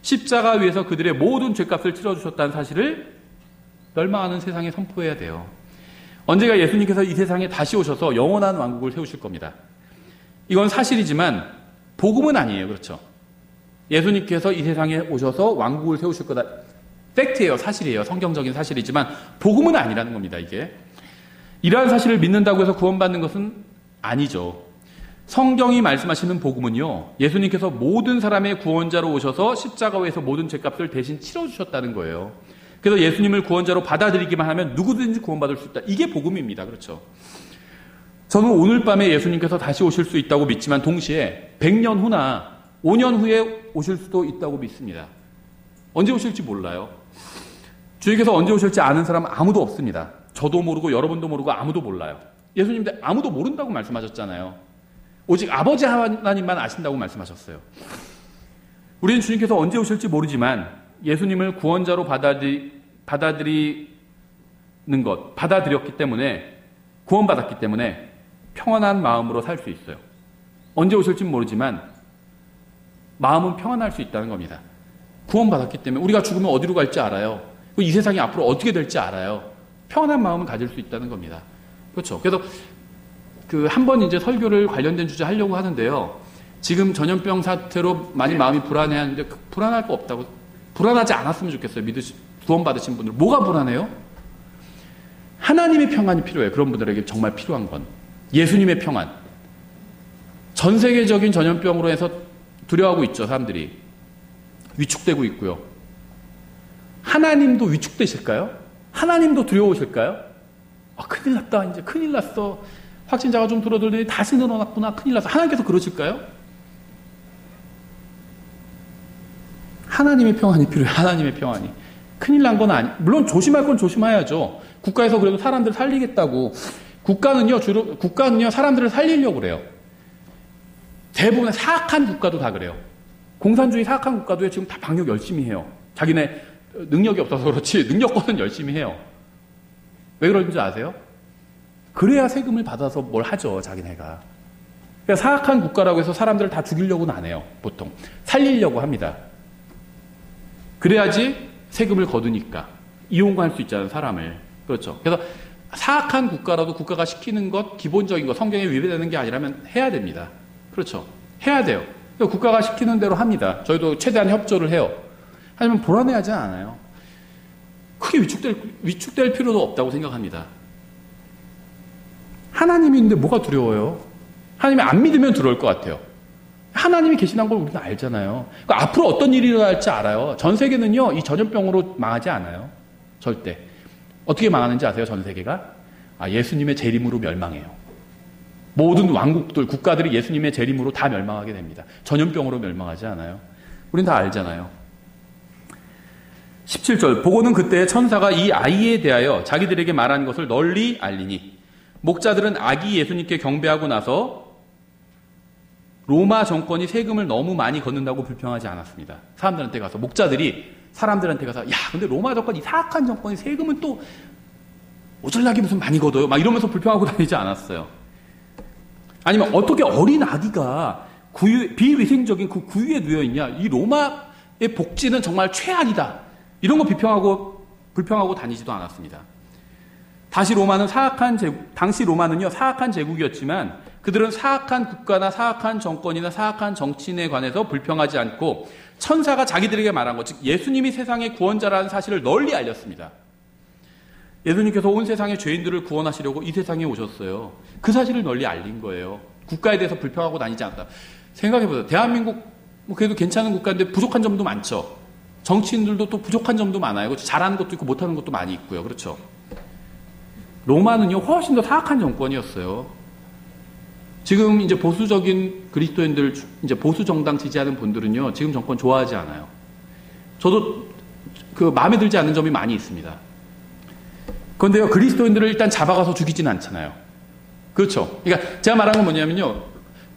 십자가 위에서 그들의 모든 죄값을 치러주셨다는 사실을 멸망하는 세상에 선포해야 돼요. 언제가 예수님께서 이 세상에 다시 오셔서 영원한 왕국을 세우실 겁니다. 이건 사실이지만 복음은 아니에요. 그렇죠? 예수님께서 이 세상에 오셔서 왕국을 세우실 거다. 팩트예요. 사실이에요. 성경적인 사실이지만 복음은 아니라는 겁니다. 이게. 이러한 사실을 믿는다고 해서 구원받는 것은 아니죠. 성경이 말씀하시는 복음은요. 예수님께서 모든 사람의 구원자로 오셔서 십자가에서 모든 죄값을 대신 치러주셨다는 거예요. 그래서 예수님을 구원자로 받아들이기만 하면 누구든지 구원받을 수 있다. 이게 복음입니다. 그렇죠? 저는 오늘 밤에 예수님께서 다시 오실 수 있다고 믿지만 동시에 100년 후나 5년 후에 오실 수도 있다고 믿습니다. 언제 오실지 몰라요. 주님께서 언제 오실지 아는 사람은 아무도 없습니다. 저도 모르고 여러분도 모르고 아무도 몰라요. 예수님도 아무도 모른다고 말씀하셨잖아요. 오직 아버지 하나님만 아신다고 말씀하셨어요. 우리는 주님께서 언제 오실지 모르지만 예수님을 구원자로 받아들이는 것, 받아들였기 때문에, 구원받았기 때문에 평안한 마음으로 살 수 있어요. 언제 오실지는 모르지만 마음은 평안할 수 있다는 겁니다. 구원받았기 때문에 우리가 죽으면 어디로 갈지 알아요. 이 세상이 앞으로 어떻게 될지 알아요. 평안한 마음을 가질 수 있다는 겁니다. 그렇죠. 그래서 한번 이제 설교를 관련된 주제 하려고 하는데요. 지금 전염병 사태로 많이 마음이 불안해하는데 불안할 거 없다고. 불안하지 않았으면 좋겠어요. 구원받으신 분들. 뭐가 불안해요? 하나님의 평안이 필요해요. 그런 분들에게 정말 필요한 건. 예수님의 평안. 전 세계적인 전염병으로 해서 두려워하고 있죠. 사람들이. 위축되고 있고요. 하나님도 위축되실까요? 하나님도 두려우실까요? 큰일 났다. 이제 큰일 났어. 확진자가 좀 줄어들더니 다시 늘어났구나. 큰일 났어. 하나님께서 그러실까요? 하나님의 평안이 필요해요. 하나님의 평안이. 큰일 난 건 물론 조심할 건 조심해야죠. 국가에서 그래도 사람들 살리겠다고. 국가는요, 사람들을 살리려고 그래요. 대부분의 사악한 국가도 다 그래요. 공산주의 사악한 국가도 지금 다 방역 열심히 해요. 자기네 능력이 없어서 그렇지, 능력권은 열심히 해요. 왜 그런지 아세요? 그래야 세금을 받아서 뭘 하죠, 자기네가. 그러니까 사악한 국가라고 해서 사람들을 다 죽이려고는 안 해요, 보통. 살리려고 합니다. 그래야지 세금을 거두니까 이용할 수 있잖아요, 사람을. 그렇죠. 그래서 사악한 국가라도 국가가 시키는 것, 기본적인 것, 성경에 위배되는 게 아니라면 해야 됩니다. 그렇죠. 해야 돼요. 국가가 시키는 대로 합니다. 저희도 최대한 협조를 해요. 하지만 불안해하지 않아요. 크게 위축될 필요도 없다고 생각합니다. 하나님이 있는데 뭐가 두려워요? 하나님이 안 믿으면 두려울 것 같아요. 하나님이 계시는 걸 우리는 알잖아요. 그러니까 앞으로 어떤 일이 일어날지 알아요. 전 세계는요, 이 전염병으로 망하지 않아요. 절대. 어떻게 망하는지 아세요, 전 세계가? 예수님의 재림으로 멸망해요. 모든 왕국들, 국가들이 예수님의 재림으로 다 멸망하게 됩니다. 전염병으로 멸망하지 않아요. 우린 다 알잖아요. 17절, 보고는 그때 천사가 이 아이에 대하여 자기들에게 말한 것을 널리 알리니 목자들은 아기 예수님께 경배하고 나서 로마 정권이 세금을 너무 많이 걷는다고 불평하지 않았습니다. 사람들한테 가서, 목자들이 사람들한테 가서, 근데 로마 정권, 이 사악한 정권이 세금은 또 오절나게 무슨 많이 걷어요. 막 이러면서 불평하고 다니지 않았어요. 아니면 어떻게 어린 아기가 비위생적인 그 구유에 누워있냐. 이 로마의 복지는 정말 최악이다. 이런 거 불평하고 다니지도 않았습니다. 당시 로마는요, 사악한 제국이었지만 그들은 사악한 국가나 사악한 정권이나 사악한 정치인에 관해서 불평하지 않고 천사가 자기들에게 말한 것, 즉 예수님이 세상의 구원자라는 사실을 널리 알렸습니다. 예수님께서 온 세상의 죄인들을 구원하시려고 이 세상에 오셨어요. 그 사실을 널리 알린 거예요. 국가에 대해서 불평하고 다니지 않았다. 생각해보세요. 대한민국 그래도 괜찮은 국가인데 부족한 점도 많죠. 정치인들도 또 부족한 점도 많아요. 잘하는 것도 있고 못하는 것도 많이 있고요. 그렇죠. 로마는요, 훨씬 더 사악한 정권이었어요. 지금 이제 보수적인 그리스도인들, 이제 보수 정당 지지하는 분들은요, 지금 정권 좋아하지 않아요. 저도 마음에 들지 않는 점이 많이 있습니다. 그런데요, 그리스도인들을 일단 잡아가서 죽이진 않잖아요. 그렇죠. 그러니까 제가 말하는 건 뭐냐면요,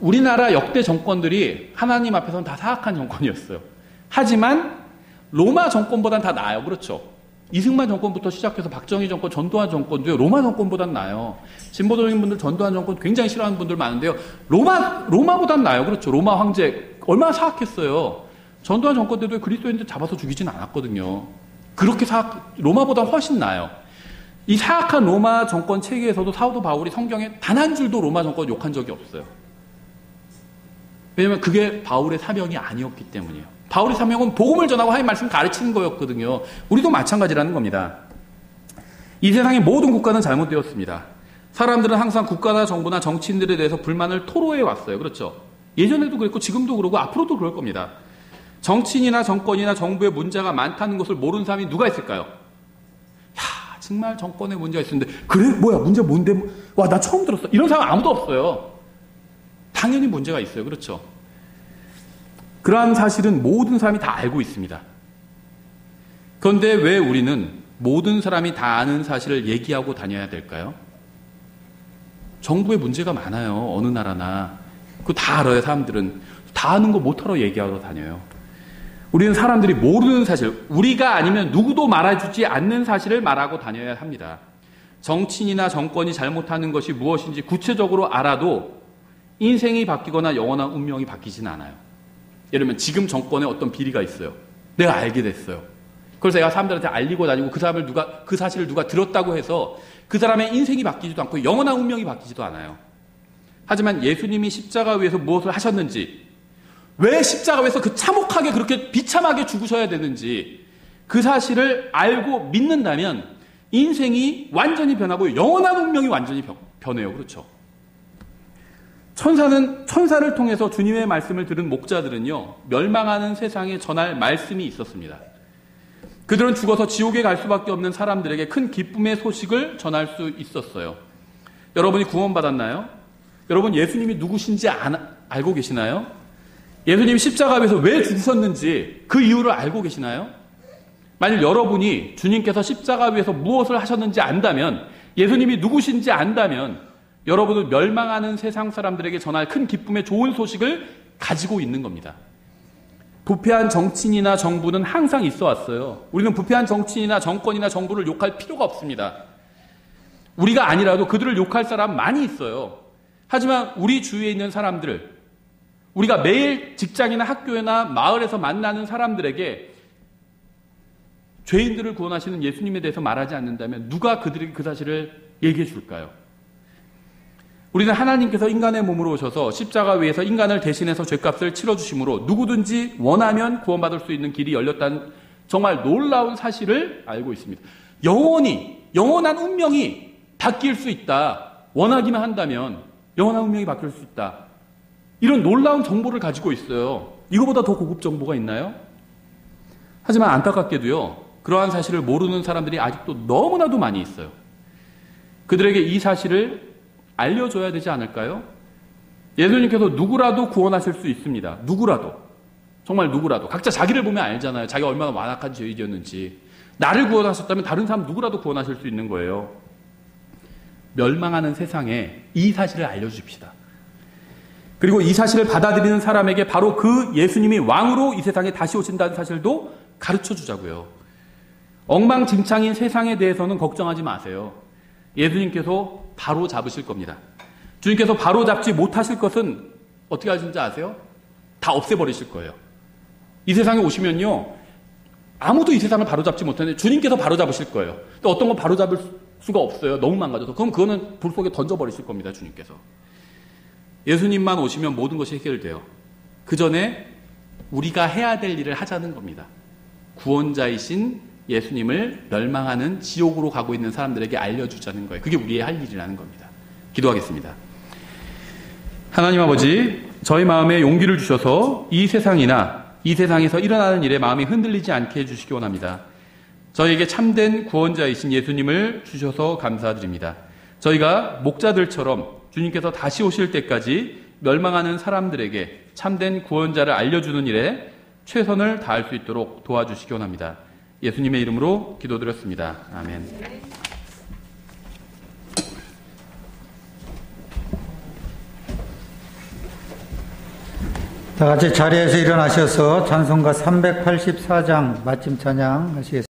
우리나라 역대 정권들이 하나님 앞에서는 다 사악한 정권이었어요. 하지만 로마 정권보단 다 나아요. 그렇죠. 이승만 정권부터 시작해서 박정희 정권, 전두환 정권도요, 로마 정권보단 나아요. 진보적인 분들 전두환 정권 굉장히 싫어하는 분들 많은데요, 로마보단 나아요. 그렇죠. 로마 황제 얼마나 사악했어요. 전두환 정권 때도 그리스도인들 잡아서 죽이진 않았거든요. 그렇게 로마보다 훨씬 나아요. 이 사악한 로마 정권 체계에서도 사도 바울이 성경에 단 한 줄도 로마 정권 욕한 적이 없어요. 왜냐하면 그게 바울의 사명이 아니었기 때문이에요. 바울의 사명은 복음을 전하고 하나님 말씀 가르치는 거였거든요. 우리도 마찬가지라는 겁니다. 이 세상의 모든 국가는 잘못되었습니다. 사람들은 항상 국가나 정부나 정치인들에 대해서 불만을 토로해 왔어요. 그렇죠? 예전에도 그랬고 지금도 그러고 앞으로도 그럴 겁니다. 정치인이나 정권이나 정부에 문제가 많다는 것을 모르는 사람이 누가 있을까요? 정말 정권에 문제가 있었는데, 그래? 뭐야? 문제 뭔데? 와, 나 처음 들었어. 이런 사람 아무도 없어요. 당연히 문제가 있어요. 그렇죠? 그러한 사실은 모든 사람이 다 알고 있습니다. 그런데 왜 우리는 모든 사람이 다 아는 사실을 얘기하고 다녀야 될까요? 정부에 문제가 많아요. 어느 나라나. 그거 다 알아요. 사람들은. 다 아는 거 못하러 얘기하러 다녀요. 우리는 사람들이 모르는 사실, 우리가 아니면 누구도 말해주지 않는 사실을 말하고 다녀야 합니다. 정치인이나 정권이 잘못하는 것이 무엇인지 구체적으로 알아도 인생이 바뀌거나 영원한 운명이 바뀌진 않아요. 예를 들면 지금 정권에 어떤 비리가 있어요. 내가 알게 됐어요. 그래서 내가 사람들한테 알리고 다니고 그 사실을 누가 들었다고 해서 그 사람의 인생이 바뀌지도 않고 영원한 운명이 바뀌지도 않아요. 하지만 예수님이 십자가 위에서 무엇을 하셨는지, 왜 십자가 위에서 그 참혹하게 그렇게 비참하게 죽으셔야 되는지 그 사실을 알고 믿는다면 인생이 완전히 변하고 영원한 운명이 완전히 변해요. 그렇죠? 천사를 통해서 주님의 말씀을 들은 목자들은요, 멸망하는 세상에 전할 말씀이 있었습니다. 그들은 죽어서 지옥에 갈 수밖에 없는 사람들에게 큰 기쁨의 소식을 전할 수 있었어요. 여러분이 구원받았나요? 여러분 예수님이 누구신지 알고 계시나요? 예수님이 십자가 위에서 왜 죽으셨는지 그 이유를 알고 계시나요? 만일 여러분이 주님께서 십자가 위에서 무엇을 하셨는지 안다면, 예수님이 누구신지 안다면 여러분은 멸망하는 세상 사람들에게 전할 큰 기쁨의 좋은 소식을 가지고 있는 겁니다. 부패한 정치인이나 정부는 항상 있어 왔어요. 우리는 부패한 정치인이나 정권이나 정부를 욕할 필요가 없습니다. 우리가 아니라도 그들을 욕할 사람 많이 있어요. 하지만 우리 주위에 있는 사람들, 우리가 매일 직장이나 학교나 마을에서 만나는 사람들에게 죄인들을 구원하시는 예수님에 대해서 말하지 않는다면 누가 그들에게 그 사실을 얘기해 줄까요? 우리는 하나님께서 인간의 몸으로 오셔서 십자가 위에서 인간을 대신해서 죄값을 치러주심으로 누구든지 원하면 구원받을 수 있는 길이 열렸다는 정말 놀라운 사실을 알고 있습니다. 영원한 운명이 바뀔 수 있다. 원하기만 한다면 영원한 운명이 바뀔 수 있다. 이런 놀라운 정보를 가지고 있어요. 이거보다 더 고급 정보가 있나요? 하지만 안타깝게도요, 그러한 사실을 모르는 사람들이 아직도 너무나도 많이 있어요. 그들에게 이 사실을 알려줘야 되지 않을까요? 예수님께서 누구라도 구원하실 수 있습니다. 누구라도. 정말 누구라도. 각자 자기를 보면 알잖아요. 자기가 얼마나 완악한 죄인이었는지. 나를 구원하셨다면 다른 사람 누구라도 구원하실 수 있는 거예요. 멸망하는 세상에 이 사실을 알려주십시다. 그리고 이 사실을 받아들이는 사람에게 바로 그 예수님이 왕으로 이 세상에 다시 오신다는 사실도 가르쳐 주자고요. 엉망진창인 세상에 대해서는 걱정하지 마세요. 예수님께서 바로 잡으실 겁니다. 주님께서 바로 잡지 못하실 것은 어떻게 하시는지 아세요? 다 없애버리실 거예요. 이 세상에 오시면요, 아무도 이 세상을 바로잡지 못하는데 주님께서 바로잡으실 거예요. 또 어떤 건 바로잡을 수가 없어요. 너무 망가져서. 그럼 그거는 불 속에 던져버리실 겁니다. 주님께서. 예수님만 오시면 모든 것이 해결돼요. 그 전에 우리가 해야 될 일을 하자는 겁니다. 구원자이신 예수님을 멸망하는 지옥으로 가고 있는 사람들에게 알려주자는 거예요. 그게 우리의 할 일이라는 겁니다. 기도하겠습니다. 하나님 아버지, 저희 마음에 용기를 주셔서 이 세상이나 이 세상에서 일어나는 일에 마음이 흔들리지 않게 해주시기 원합니다. 저희에게 참된 구원자이신 예수님을 주셔서 감사드립니다. 저희가 목자들처럼 주님께서 다시 오실 때까지 멸망하는 사람들에게 참된 구원자를 알려주는 일에 최선을 다할 수 있도록 도와주시기 원합니다. 예수님의 이름으로 기도드렸습니다. 아멘. 다 같이 자리에서 일어나셔서 찬송가 384장 마침 찬양 하시겠습니다.